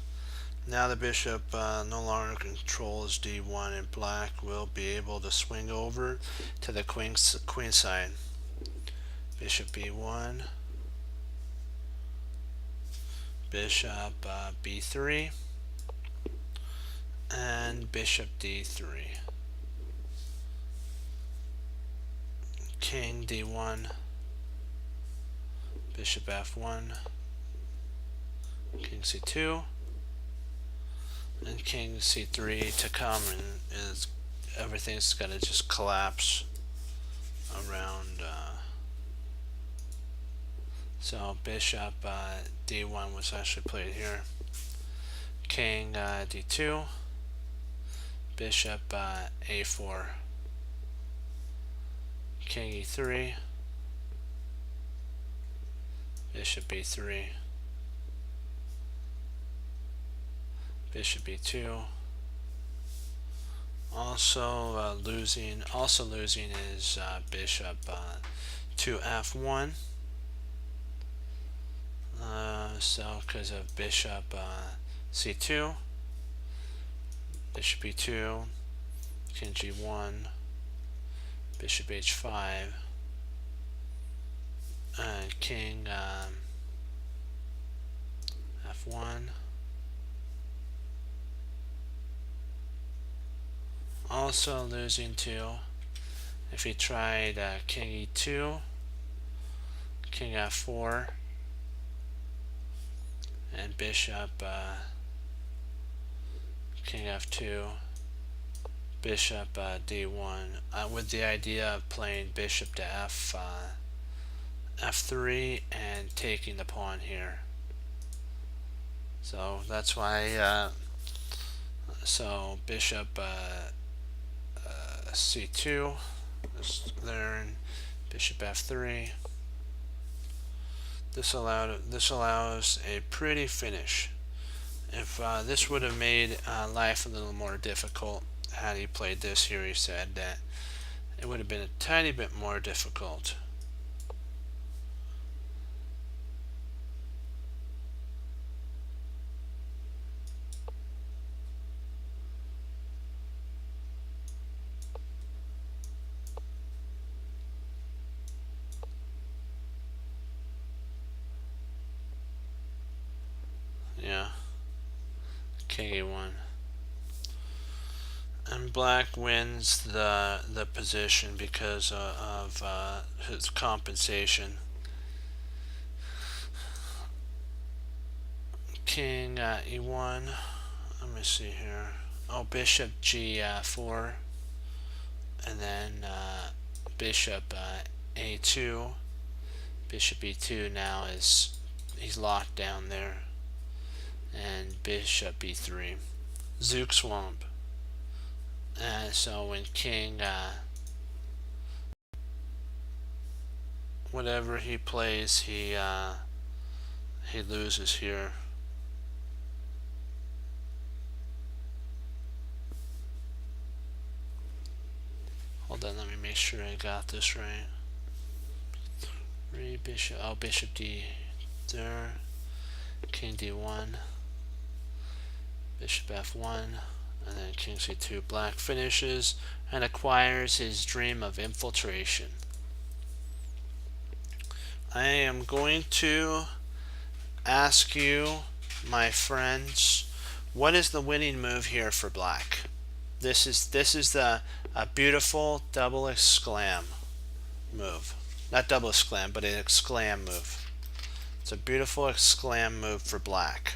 Now the bishop no longer controls d1, and black will be able to swing over to the queen side. Bishop b1, bishop b3, and bishop d3. King d1, bishop f1, king c2, and king c3 to come, and everything's gonna just collapse around. So bishop d1 was actually played here. King d2, bishop a4, king e3, bishop b3, bishop e2. Also losing is bishop to f1. So because of bishop c2, bishop e2, king g1, bishop h5, and king f1. Also losing too if he tried king e2, king f4, and bishop king f2, bishop d1, with the idea of playing bishop to f3 and taking the pawn here. So that's why so bishop c2 is there, and bishop f3. This allows a pretty finish. If this would have made life a little more difficult had he played this here, he said that it would have been a tiny bit more difficult. Yeah, K1. And black wins the position because of his compensation. King E1. Let me see here. Oh, bishop G4, and then bishop A2. Bishop E2 now he's locked down there, and bishop E3. Zook swamp. And so when king, whatever he plays, he loses here. Hold on, let me make sure I got this right. Bishop, oh, bishop D there, king D1, bishop F1, and then king C2. Black finishes and acquires his dream of infiltration. I am going to ask you, my friends, what is the winning move here for black? This is a beautiful double exclam move. Not double exclam, but an exclam move. It's a beautiful exclam move for black.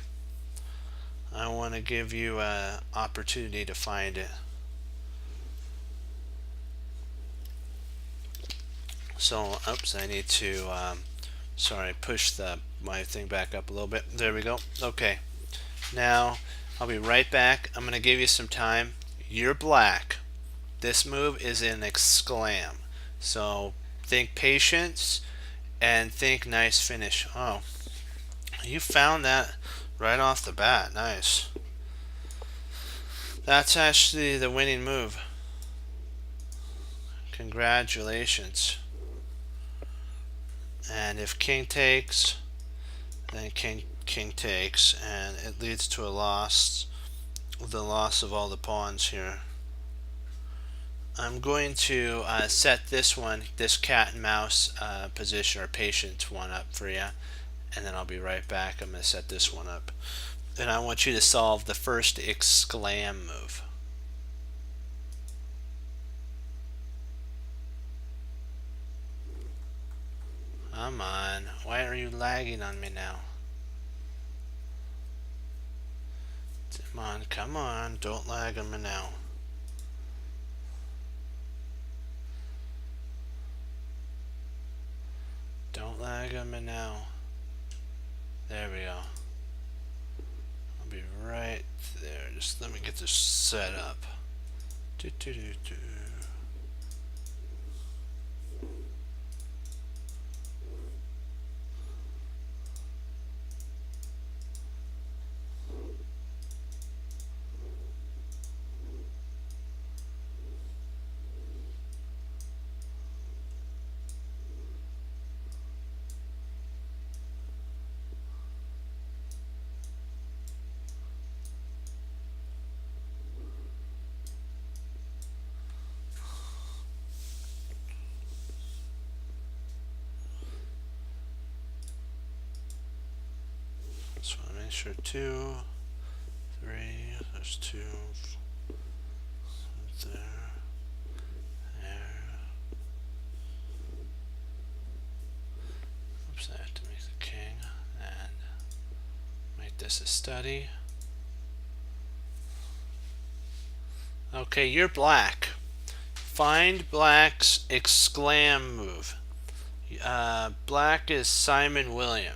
I want to give you an opportunity to find it. So, oops, I need to, push my thing back up a little bit. There we go. Okay. Now, I'll be right back. I'm going to give you some time. You're black. This move is an exclam. So, think patience and think nice finish. Oh, you found that right off the bat. Nice. That's actually the winning move. Congratulations. And if king takes, then king takes, and it leads to a loss, the loss of all the pawns here. I'm going to set this cat and mouse position or patience one up for you, and then I'll be right back. I'm going to set this one up, and I want you to solve the first exclam move. Come on, why are you lagging on me now? Come on, don't lag on me now. Don't lag on me now. There we go. I'll be right there. Just let me get this set up. So I make sure 2, 3, there's 2, there, there. Oops, I have to make the king, and make this a study. Okay, you're black. Find black's exclam move. Black is Simon Williams.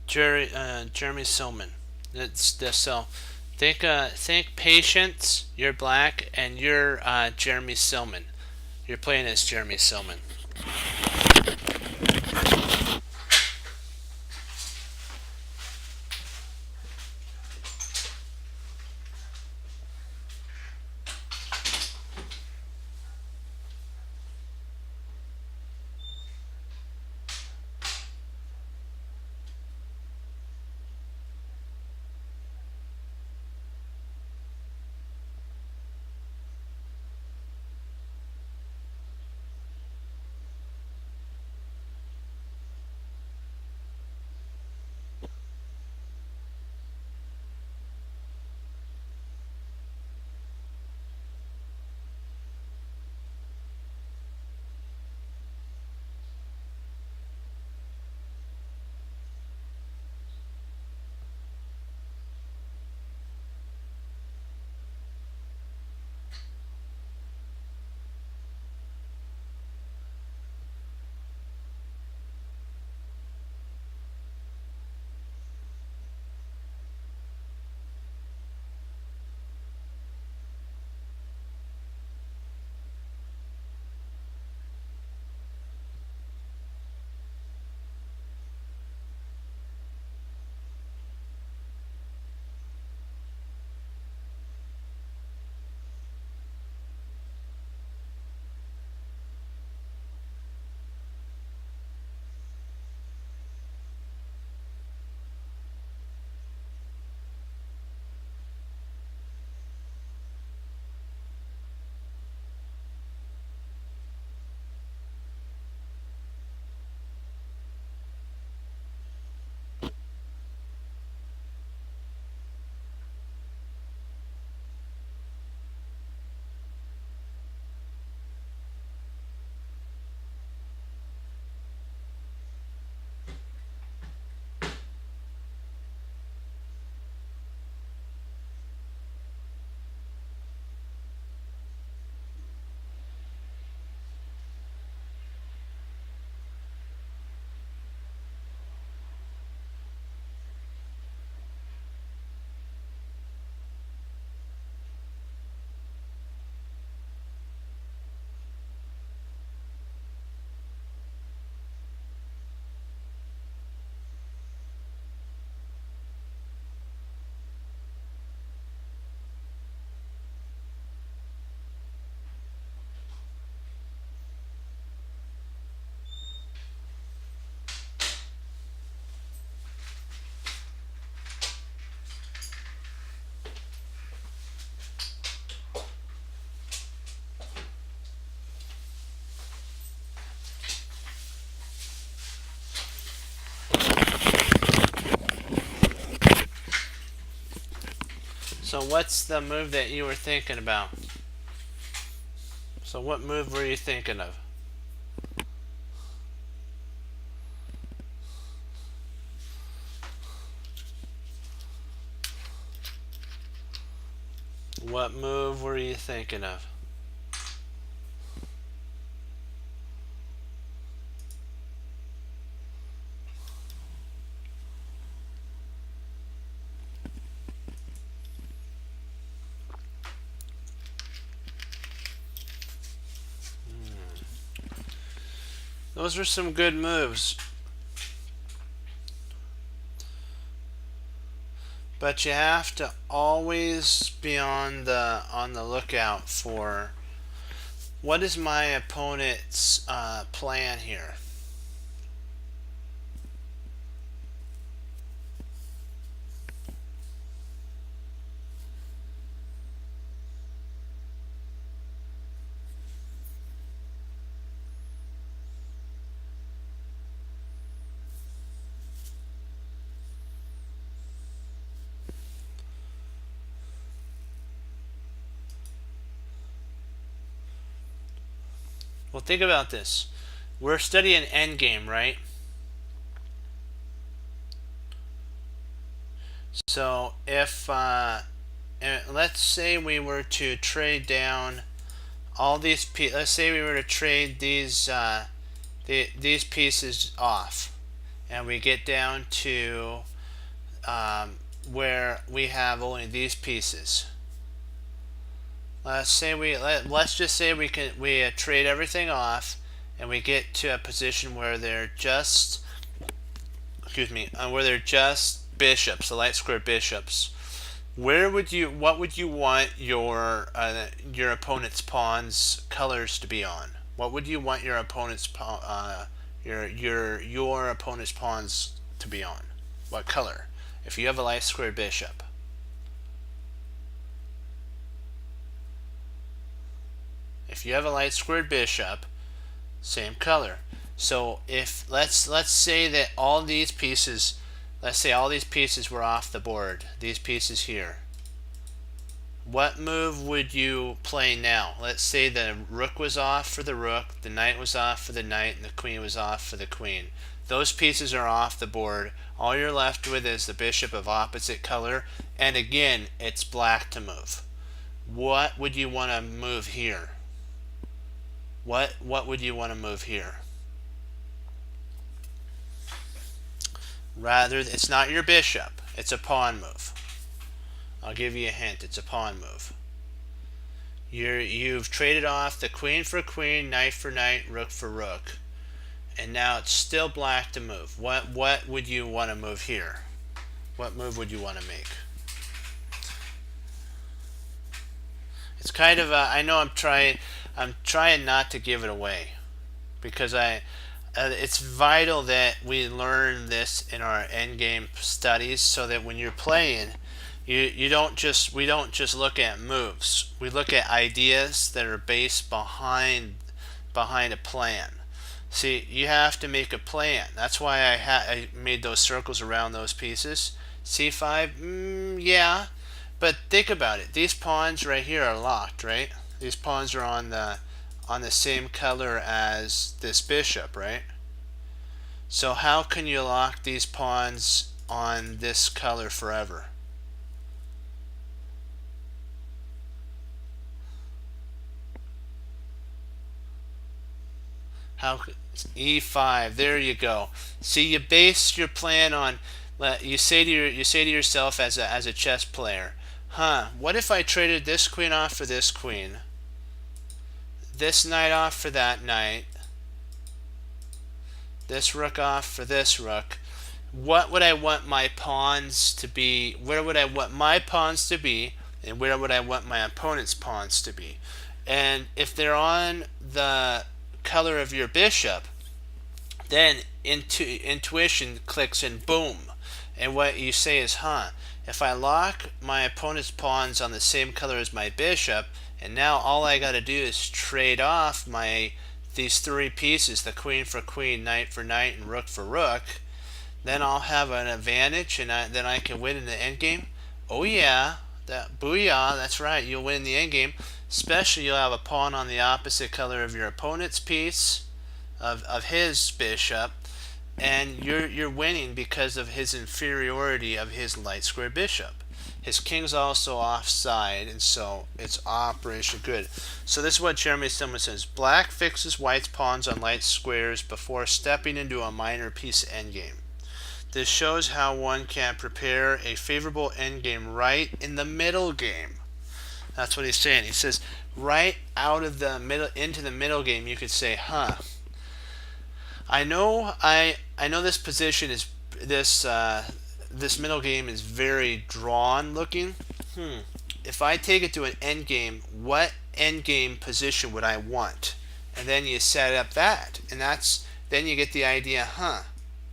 Jeremy Silman. So think patience. You're black, and you're Jeremy Silman. You're playing as Jeremy Silman. So what's the move that you were thinking about? So what move were you thinking of? What move were you thinking of? Those were some good moves. But you have to always be on the lookout for what is my opponent's plan here. Well, think about this. We're studying endgame, right? So if let's say we were to trade down all these let's say we were to trade these pieces off, and we get down to where we have only these pieces. Let's say let's just say we trade everything off, and we get to a position where they're just, where they're just bishops, the light square bishops, what would you want your opponent's pawns colors to be on? What would you want your opponent's your opponent's pawns to be on? What color? If you have a light square bishop. If you have a light squared bishop, same color. So if let's say that all these pieces, let's say all these pieces were off the board, these pieces here. What move would you play now? Let's say the rook was off for the rook, the knight was off for the knight, and the queen was off for the queen. Those pieces are off the board. All you're left with is the bishop of opposite color, and again, it's black to move. What would you want to move here? What would you want to move here? Rather, it's not your bishop, it's a pawn move. I'll give you a hint, it's a pawn move. You've traded off the queen for queen, knight for knight, rook for rook. And now it's still black to move. What would you want to move here? What move would you want to make? It's kind of a, I know I'm trying not to give it away, because it's vital that we learn this in our endgame studies, so that when you're playing, we don't just look at moves. We look at ideas that are based behind a plan. See, you have to make a plan. That's why I made those circles around those pieces. C5, yeah. But think about it. These pawns right here are locked, right? These pawns are on the same color as this bishop, right? So how can you lock these pawns on this color forever? How? E5. There you go. See, you base your plan on. You say to yourself as a chess player, what if I traded this queen off for this queen, this knight off for that knight, this rook off for this rook? What would I want my pawns to be? Where would I want my pawns to be, and where would I want my opponent's pawns to be? And if they're on the color of your bishop, then intuition clicks in, boom. And what you say is, if I lock my opponent's pawns on the same color as my bishop, and now all I got to do is trade off these three pieces, the queen for queen, knight for knight, and rook for rook, then I'll have an advantage, and then I can win in the endgame. Oh yeah, booyah, that's right, you'll win in the endgame. Especially you'll have a pawn on the opposite color of your opponent's piece, of his bishop, and you're winning because of his inferiority of his light square bishop. His king's also offside, and so it's Operation Good. So this is what Jeremy Stillman says. Black fixes white's pawns on light squares before stepping into a minor piece endgame. This shows how one can prepare a favorable endgame right in the middle game. That's what he's saying. He says right out of the middle into the middle game, you could say, I know this position is this middle game is very drawn looking. If I take it to an end game, what end game position would I want? And then you set up that, and then you get the idea.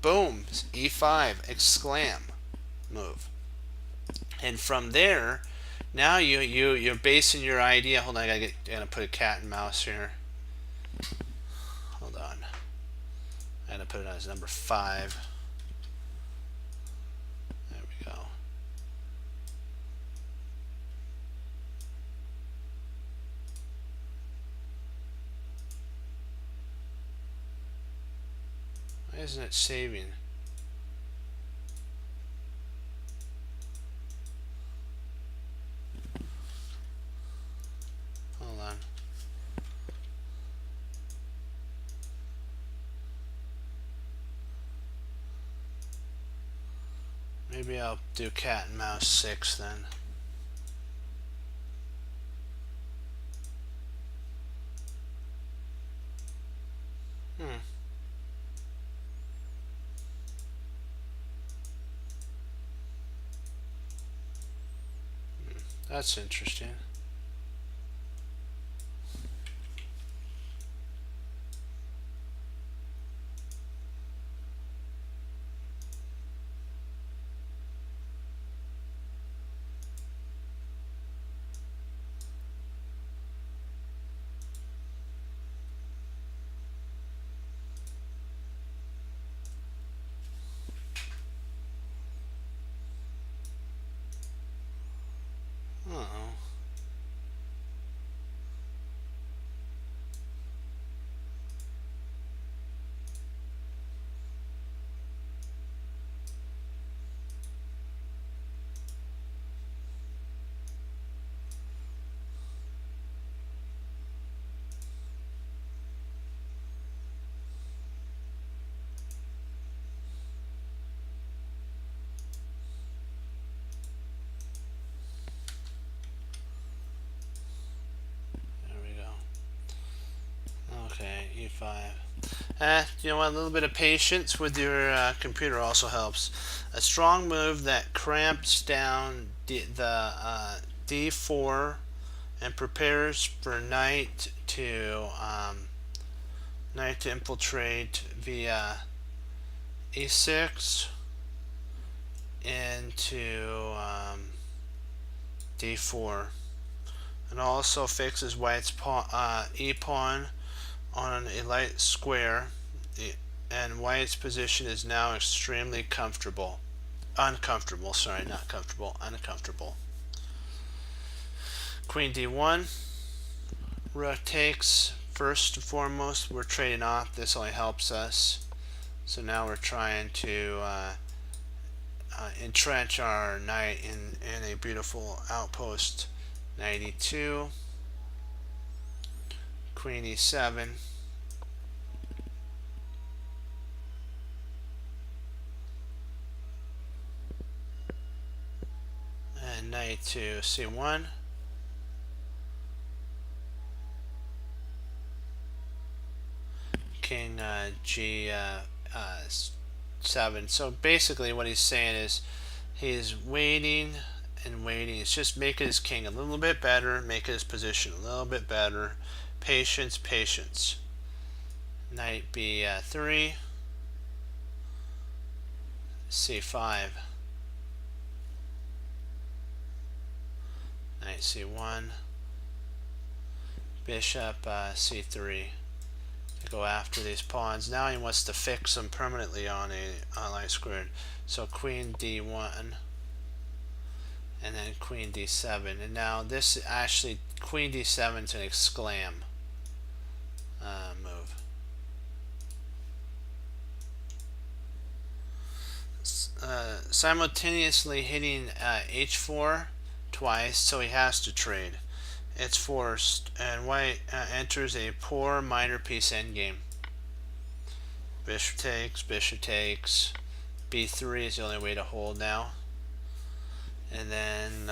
Boom, E5, exclam, move, and from there, now you're basing your idea. Hold on, I gotta put a cat and mouse here. Hold on. I gotta put it as number 5. There we go. Why isn't it saving? Hold on. Maybe I'll do cat and mouse 6 then. That's interesting. Oh. There we go. Okay, e5. You know what? A little bit of patience with your computer also helps. A strong move that cramps down the d4 and prepares for knight to infiltrate via e6 into d4, and also fixes white's e pawn on a light square, and white's position is now extremely uncomfortable. Sorry, not comfortable, uncomfortable. Queen d1, rook takes. First and foremost, we're trading off. This only helps us. So now we're trying to entrench our knight in a beautiful outpost. Knight e2, queen e7, and knight to c1. King g7. So basically what he's saying is he's waiting and waiting. It's just making his king a little bit better, making his position a little bit better. Patience, patience. Knight b3, c5, knight c1, bishop c3 to go after these pawns. Now he wants to fix them permanently on a light squared. So queen d1, and then queen d7, and now this actually queen d7 is an exclam move. Simultaneously hitting h4 twice, so he has to trade. It's forced, and white enters a poor minor piece endgame. Bishop takes, b3 is the only way to hold now. And then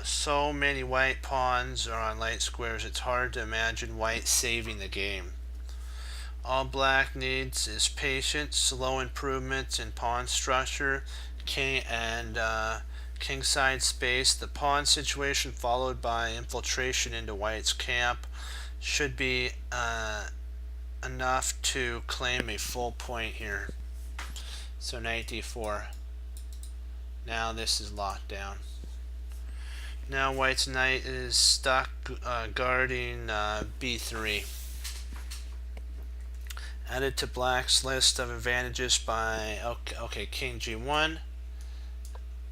so many white pawns are on light squares, it's hard to imagine white saving the game. All black needs is patience, slow improvements in pawn structure, kingside space. The pawn situation followed by infiltration into white's camp should be enough to claim a full point here. So knight d4. Now this is locked down. Now white's knight is stuck guarding b3. Added to black's list of advantages by king g1,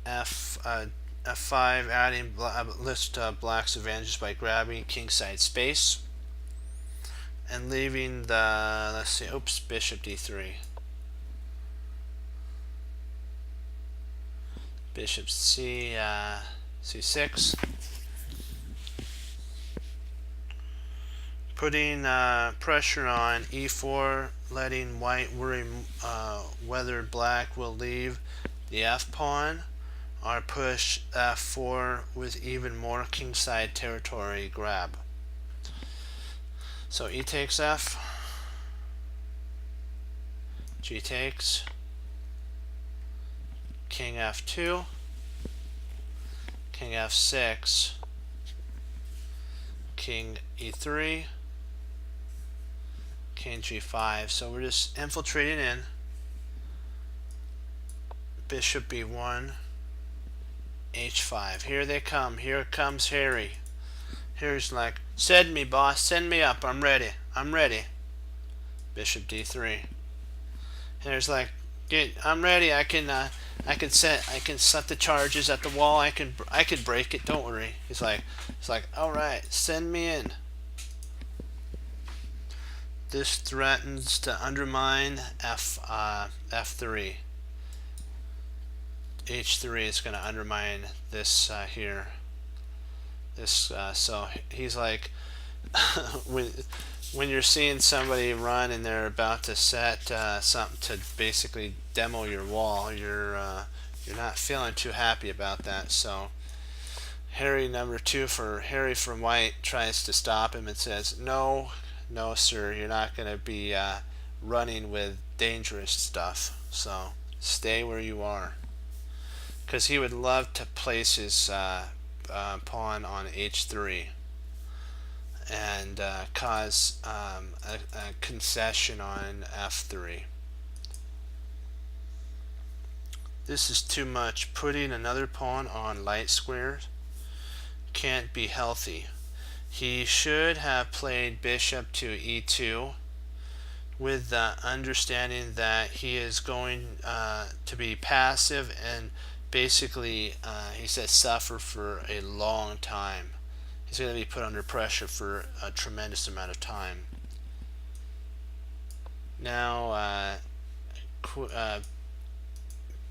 f5, adding list black's advantages by grabbing kingside space and leaving the bishop d3, bishop c6, putting pressure on e4, letting white worry whether black will leave the f pawn or push f4 with even more kingside territory grab. So e takes f, g takes, king f2, king f6, king e3, king g5. So we're just infiltrating in. Bishop b1, h5. Here they come. Here comes Harry. Harry's like, send me, boss. Send me up. I'm ready. I'm ready. Bishop d3. Harry's like, I'm ready. I can set the charges at the wall. I can break it. Don't worry. He's like, all right, send me in. This threatens to undermine f3. h3 is going to undermine this here. This so he's like, when you're seeing somebody run and they're about to set something to basically demo your wall, you're not feeling too happy about that. So Harry number 2 for Harry from white tries to stop him and says, no sir, you're not going to be running with dangerous stuff, so stay where you are, because he would love to place his pawn on h3 and cause a concession on f3. This is too much. Putting another pawn on light squares can't be healthy. He should have played bishop to e2 with the understanding that he is going to be passive and basically he says suffer for a long time. He's going to be put under pressure for a tremendous amount of time. Now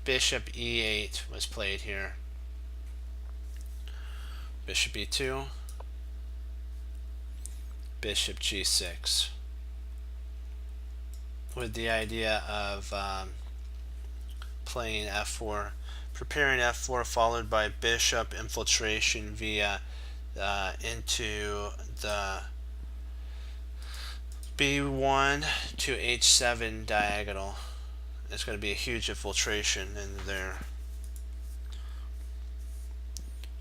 bishop e8 was played here. Bishop e2, bishop g6, with the idea of playing f4, preparing f4, followed by bishop infiltration via into the b1 to h7 diagonal. It's going to be a huge infiltration in there.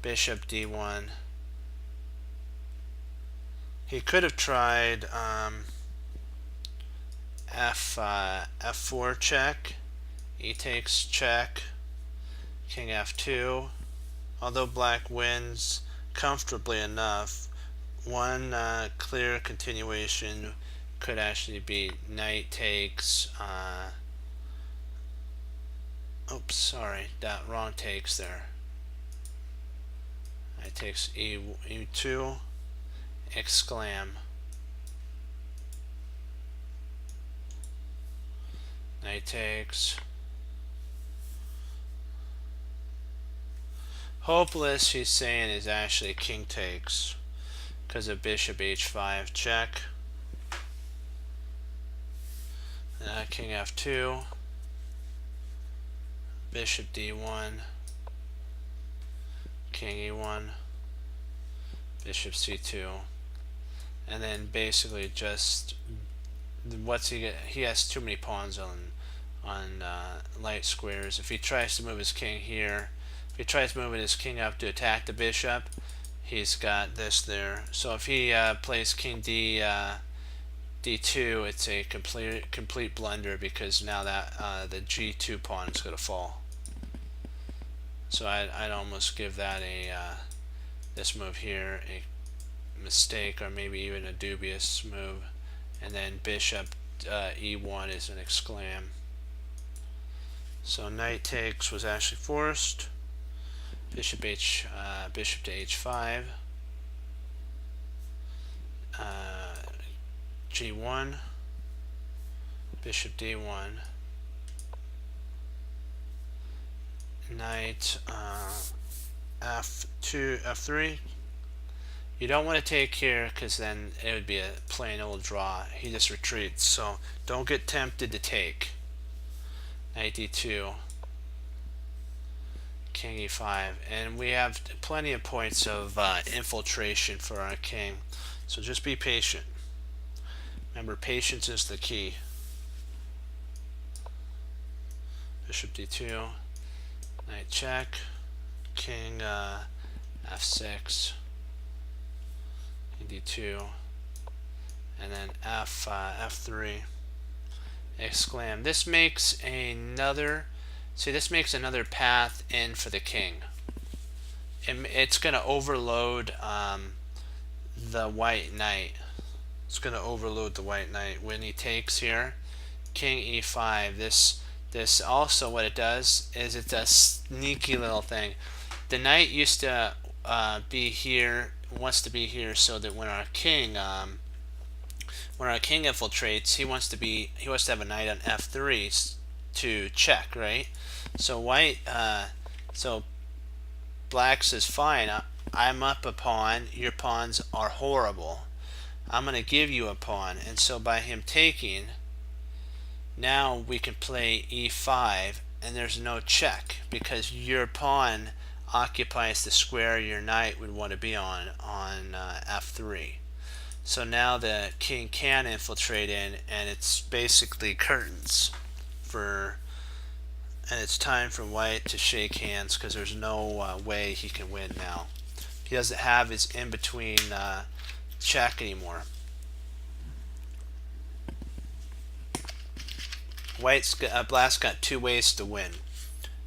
Bishop d1. He could have tried f4 check, e takes check, king f2. Although black wins comfortably enough, one clear continuation could actually be knight takes. Oops, sorry, that wrong takes there. Knight takes e2, exclam. Knight takes. Hopeless, he's saying, is actually king takes because of bishop h5 check. King f2, bishop d1, king e1, bishop c2, and then basically just what's he get? He has too many pawns on light squares. If he tries to move his king here, if he tries moving his king up to attack the bishop, he's got this there. So if he plays king d2, it's a complete blunder, because now that the g2 pawn is going to fall. So I'd almost give that this move here a mistake, or maybe even a dubious move. And then bishop e1 is an exclam. So knight takes was actually forced. Bishop to h5. G1. Bishop d1. Knight f2, f3. You don't want to take here, because then it would be a plain old draw. He just retreats, so don't get tempted to take. Knight d2, king e5, and we have plenty of points of infiltration for our king, so just be patient. Remember, patience is the key. Bishop d2, knight check, king f6, d2, and then f3, exclam. This makes another, see, this makes another path in for the king. It's going to overload the white knight. It's going to overload the white knight when he takes here. King e5. This also, what it does is it's a sneaky little thing. The knight used to be here, wants to be here, so that when our king infiltrates, he wants to have a knight on f3 to check, right? So so black says, fine, I'm up a pawn, your pawns are horrible, I'm going to give you a pawn. And so by him taking, now we can play e5, and there's no check because your pawn occupies the square your knight would want to be on f3. So now the king can infiltrate in, and it's basically curtains and it's time for white to shake hands because there's no way he can win now. He doesn't have his in-between check anymore. Black's got two ways to win.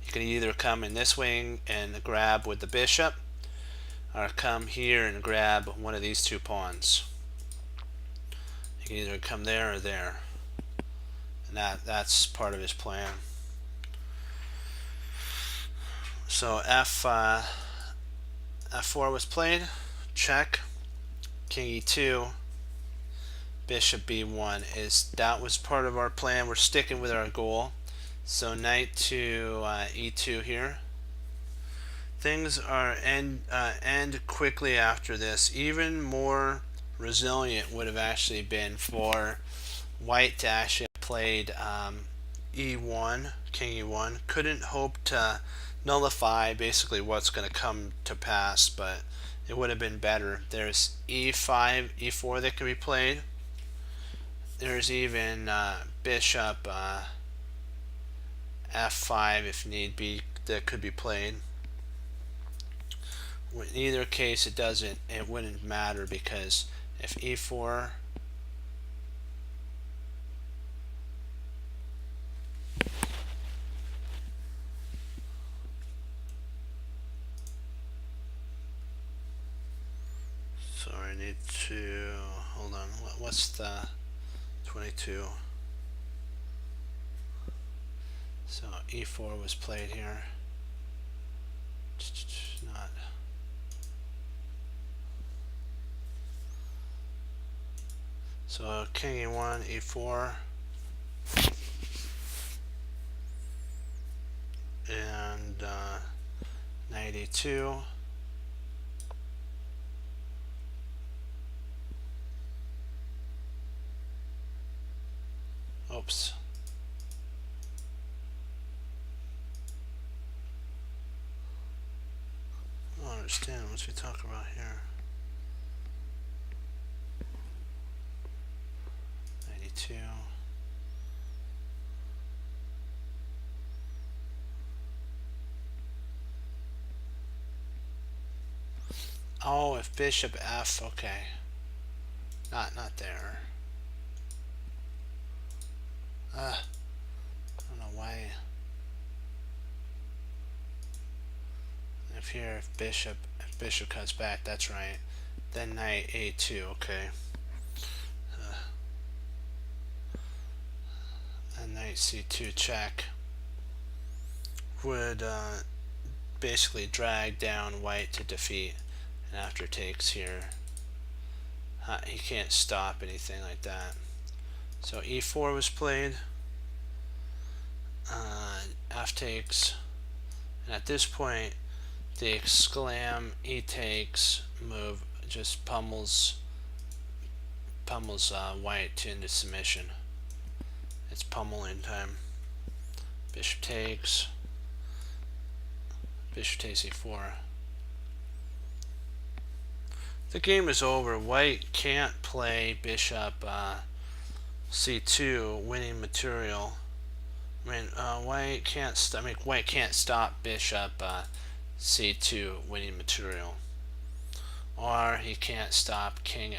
He can either come in this wing and grab with the bishop, or come here and grab one of these two pawns. He can either come there or there, and that's part of his plan. So f4 was played, check, king e2, bishop b1 that was part of our plan. We're sticking with our goal. So knight to e2 here. Things are end quickly after this. Even more resilient would have actually been for white to actually have played e1, king e1. Couldn't hope to nullify basically what's going to come to pass, but it would have been better. There's e5, e4 that could be played. There's even bishop f5 if need be that could be played. In either case, it wouldn't matter, because if e4, so I need to hold on. What's the 22? So e4 was played here. Not. So king e1, e4, and knight e2. Oops. I don't understand what we talk about here. 92. Oh, if bishop f, okay. Not there. I don't know why. If bishop cuts back, that's right. Then knight a2, okay. And knight c2 check would basically drag down white to defeat. And after takes here, he can't stop anything like that. So e4 was played, f takes, and at this point the exclam e takes move just pummels white into submission. It's pummeling time. Bishop takes e4. The game is over. White can't play bishop c2, winning material. White can't stop bishop c2, winning material. he can't stop king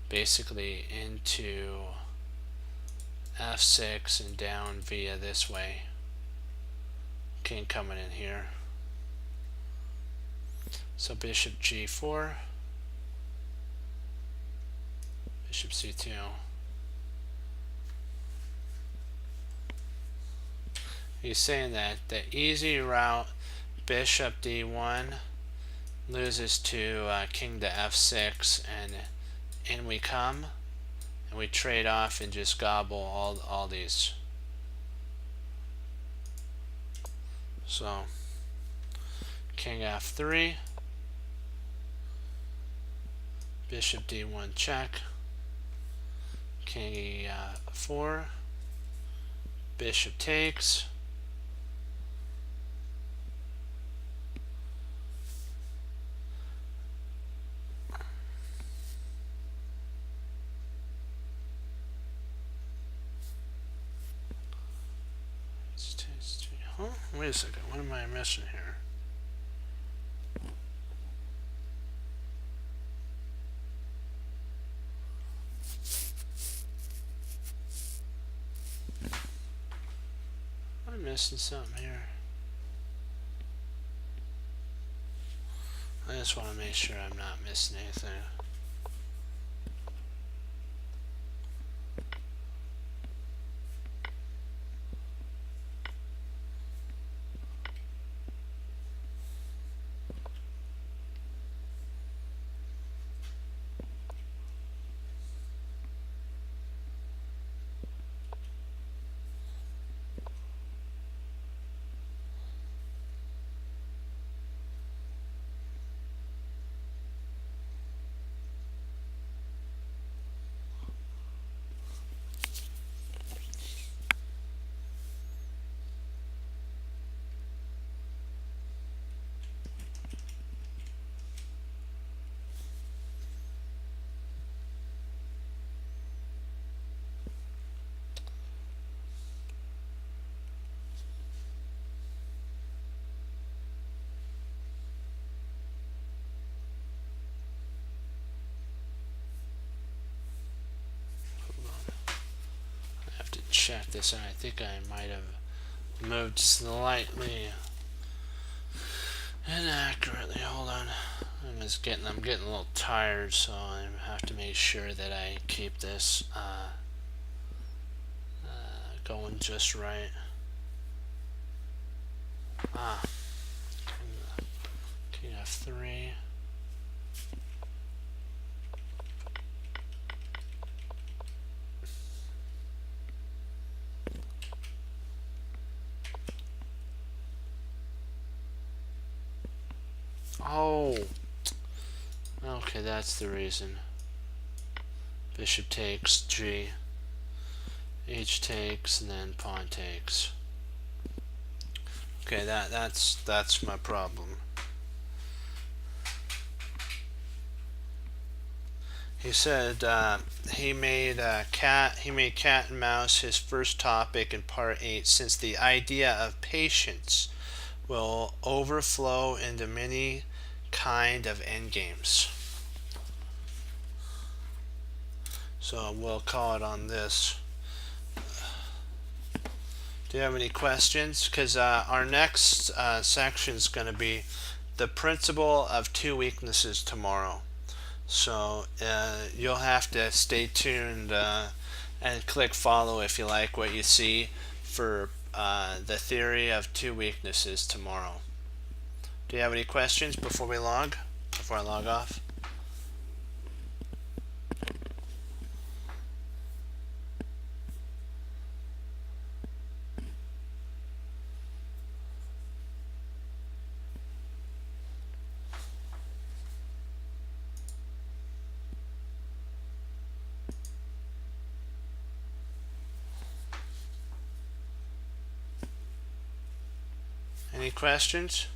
basically into f6 and down via this way. King coming in here. So bishop g4, bishop c2. He's saying that the easy route, bishop d1, loses to king to f6, and in we come, and we trade off and just gobble all these. So king f3, bishop d1 check, king e4, bishop takes, wait a second, what am I missing here? I'm missing something here. I just want to make sure I'm not missing anything. Check this out. I think I might have moved slightly inaccurately. Hold on. I'm getting a little tired, so I have to make sure that I keep this going just right. King f3. Oh, okay, that's the reason. Bishop takes G, H takes, and then pawn takes. Okay, that's my problem. He said he made cat and mouse his first topic in part 8, since the idea of patience will overflow into many kind of endgames. So we'll call it on this. Do you have any questions? Because our next section is going to be the principle of two weaknesses tomorrow. So you'll have to stay tuned and click follow if you like what you see for the theory of two weaknesses tomorrow. Do you have any questions before I log off? Any questions?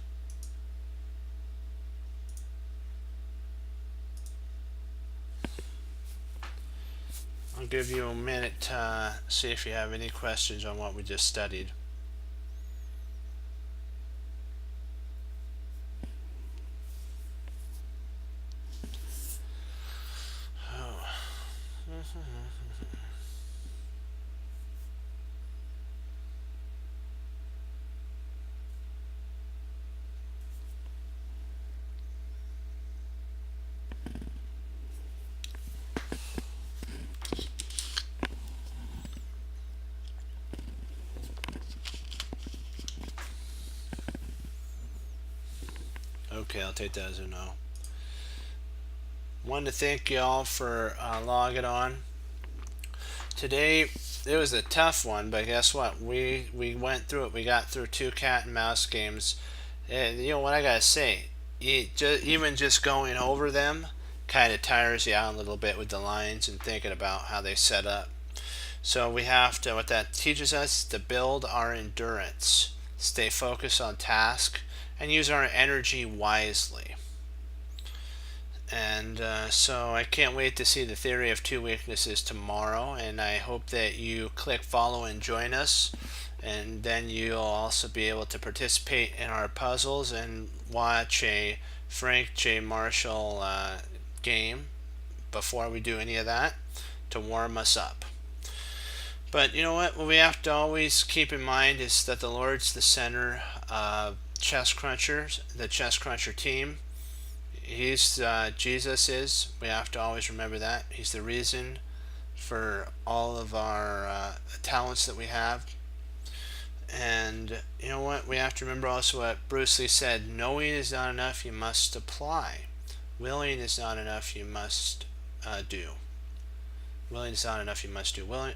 I'll give you a minute to see if you have any questions on what we just studied. Okay, I'll take that as a no. Wanted to thank y'all for logging on. Today, it was a tough one, but guess what? We went through it. We got through 2 cat and mouse games. And you know what I gotta say? Even just going over them kind of tires you out a little bit with the lines and thinking about how they set up. So we have to, what that teaches us, to build our endurance, stay focused on task, and use our energy wisely. And so I can't wait to see the theory of two weaknesses tomorrow. And I hope that you click follow and join us. And then you'll also be able to participate in our puzzles and watch a Frank J. Marshall game before we do any of that to warm us up. But you know what we have to always keep in mind is that the Lord's the center of Chess Crunchers, the Chess Cruncher team. He's Jesus is. We have to always remember that. He's the reason for all of our talents that we have. And you know what? We have to remember also what Bruce Lee said: knowing is not enough, you must apply. Willing is not enough, you must do. Willing is not enough, you must do. Willing,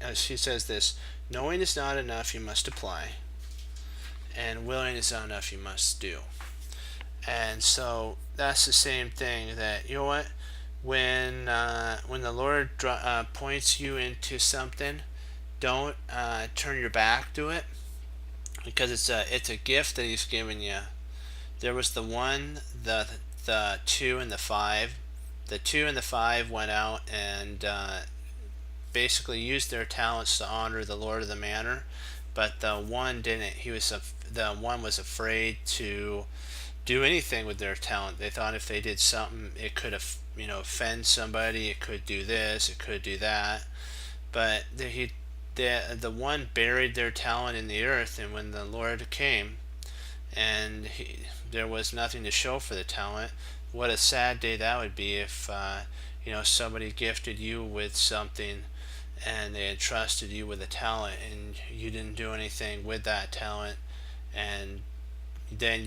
as he says this, knowing is not enough, you must apply. And willing is not enough, you must do. And so that's the same thing. That you know what, when the Lord points you into something, don't turn your back to it, because it's a gift that He's given you. There was the 1, the 2, and the 5. The 2 and the 5 went out and basically used their talents to honor the Lord of the manor, but the 1 didn't. The 1 was afraid to do anything with their talent. They thought if they did something, it could have, offend somebody. It could do this. It could do that. But the 1 buried their talent in the earth, and when the Lord came, and there was nothing to show for the talent. What a sad day that would be if somebody gifted you with something, and they entrusted you with a talent, and you didn't do anything with that talent, and then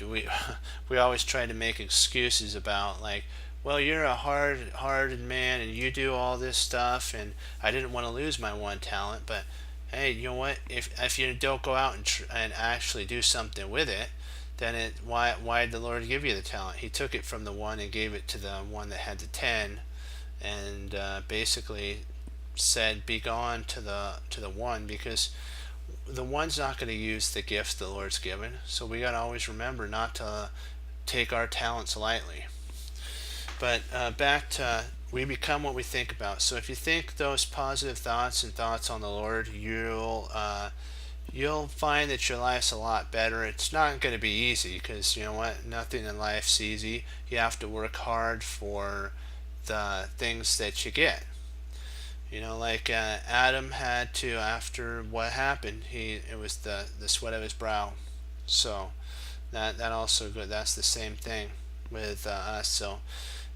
we always try to make excuses about, like, well, you're a hearted man and you do all this stuff, and I didn't want to lose my 1 talent. But hey, you know what, if you don't go out and actually do something with it, then why did the Lord give you the talent? He took it from the 1 and gave it to the 1 that had the 10, and basically said, be gone to the 1, because the 1's not going to use the gifts the Lord's given. So we got to always remember not to take our talents lightly. But back to, we become what we think about. So if you think those positive thoughts and thoughts on the Lord, you'll find that your life's a lot better. It's not going to be easy, because you know what, nothing in life's easy. You have to work hard for the things that you get. Like Adam had to, after what happened, it was the sweat of his brow. So that also good. That's the same thing with us. So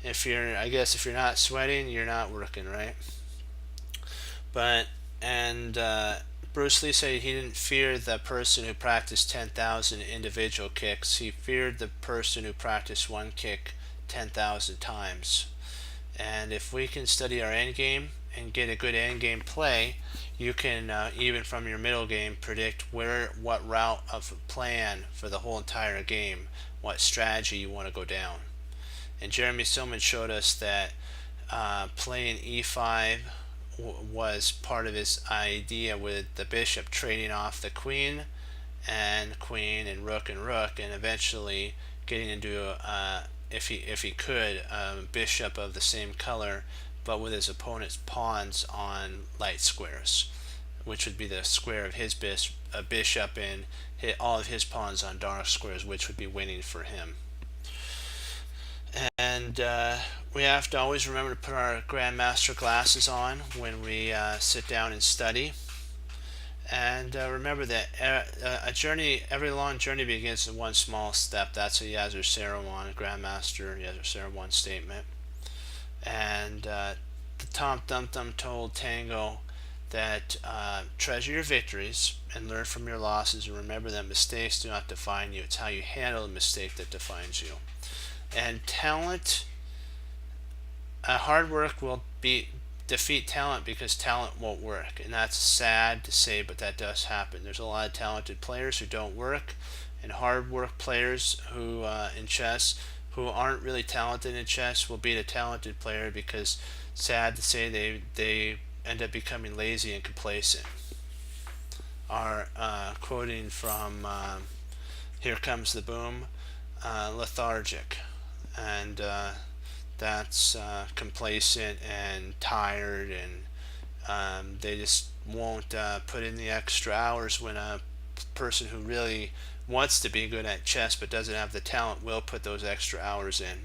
if you're not sweating, you're not working, right? But Bruce Lee said he didn't fear the person who practiced 10,000 individual kicks. He feared the person who practiced 1 kick 10,000 times. And if we can study our end game and get a good end game play, you can even from your middle game predict what route of plan for the whole entire game, what strategy you want to go down. And Jeremy Silman showed us that playing e5 was part of his idea, with the bishop trading off the queen and rook, and eventually getting into if he could, bishop of the same color, but with his opponent's pawns on light squares, which would be the square of his bishop, and all of his pawns on dark squares, which would be winning for him. And We have to always remember to put our Grandmaster glasses on when we sit down and study. And remember that a journey, every long journey begins with one small step. That's a Yazir Saruman, Grandmaster Yazir Saruman statement. And the Tom Thumb Thumb told Tango that treasure your victories and learn from your losses, and remember that mistakes do not define you. It's how you handle the mistake that defines you. And talent, hard work will defeat talent because talent won't work, and that's sad to say, but that does happen. There's a lot of talented players who don't work, and hard work players who in chess who aren't really talented in chess will beat a talented player because, sad to say, they end up becoming lazy and complacent. Are quoting from Here Comes the Boom, lethargic, and that's complacent and tired, and they just won't put in the extra hours when a person who really wants to be good at chess but doesn't have the talent will put those extra hours in.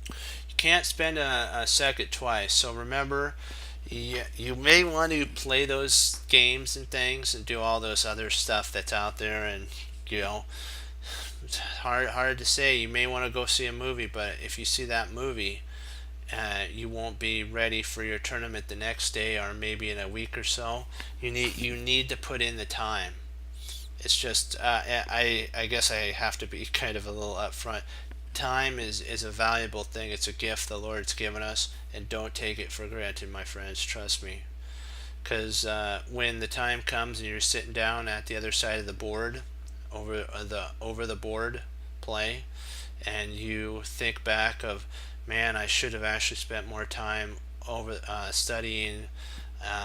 You can't spend a second twice, so remember, you may want to play those games and things and do all those other stuff that's out there, and you know, it's hard to say. You may want to go see a movie, but if you see that movie, you won't be ready for your tournament the next day or maybe in a week or so. You need to put in the time. It's just I guess I have to be kind of a little upfront. Time is a valuable thing. It's a gift the Lord's given us, and don't take it for granted, my friends. Trust me. Because when the time comes and you're sitting down at the other side of the board, over the board play, and you think back of, man, I should have actually spent more time over studying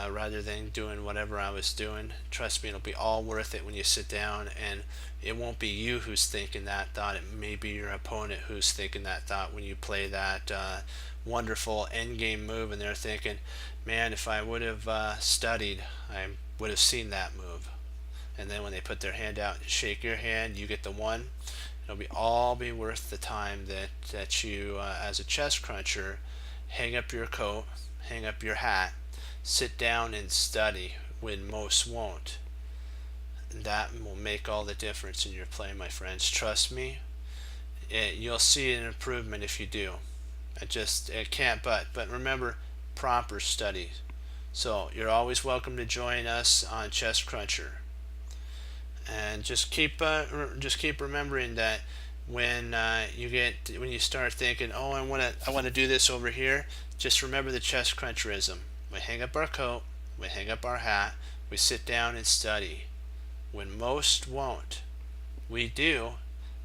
rather than doing whatever I was doing. Trust me, it'll be all worth it when you sit down, and it won't be you who's thinking that thought. It may be your opponent who's thinking that thought when you play that wonderful endgame move, and they're thinking, man, if I would have studied, I would have seen that move. And then when they put their hand out and shake your hand, you get the one. It'll all be worth the time that you, as a chess cruncher, hang up your coat, hang up your hat, sit down and study when most won't. That will make all the difference in your play, my friends. Trust me, you'll see an improvement if you do. It can't but remember, proper study. So you're always welcome to join us on Chess Cruncher. And just keep remembering that when you start thinking, oh, I want to do this over here, just remember the chess cruncherism. We hang up our coat, we hang up our hat, we sit down and study. When most won't, we do,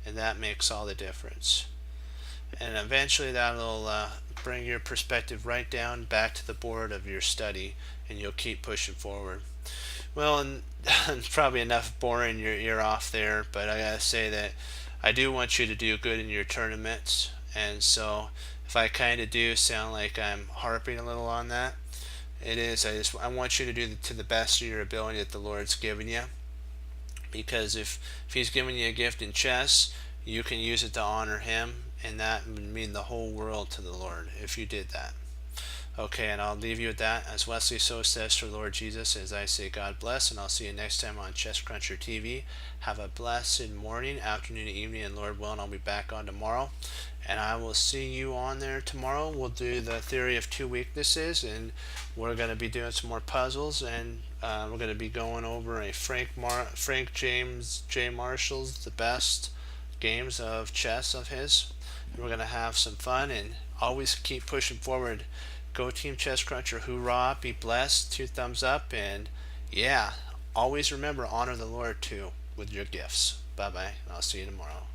and that makes all the difference. And eventually that'll bring your perspective right down back to the board of your study, and you'll keep pushing forward. Well, and probably enough boring your ear off there, but I gotta say that I do want you to do good in your tournaments, and so if I kind of do sound like I'm harping a little on that, it is. I want you to do to the best of your ability that the Lord's given you, because if He's given you a gift in chess, you can use it to honor Him, and that would mean the whole world to the Lord if you did that. Okay, and I'll leave you with that. As Wesley So says for Lord Jesus, as I say, God bless, and I'll see you next time on Chess Cruncher TV. Have a blessed morning, afternoon, evening, and Lord willing, I'll be back on tomorrow. And I will see you on there tomorrow. We'll do the theory of two weaknesses, and we're going to be doing some more puzzles, and we're going to be going over a Frank James J. Marshall's The Best Games of Chess of his. And we're going to have some fun and always keep pushing forward. Go Team Chess Cruncher, hoorah, be blessed, 2 thumbs up, and yeah, always remember, honor the Lord too with your gifts. Bye bye, and I'll see you tomorrow.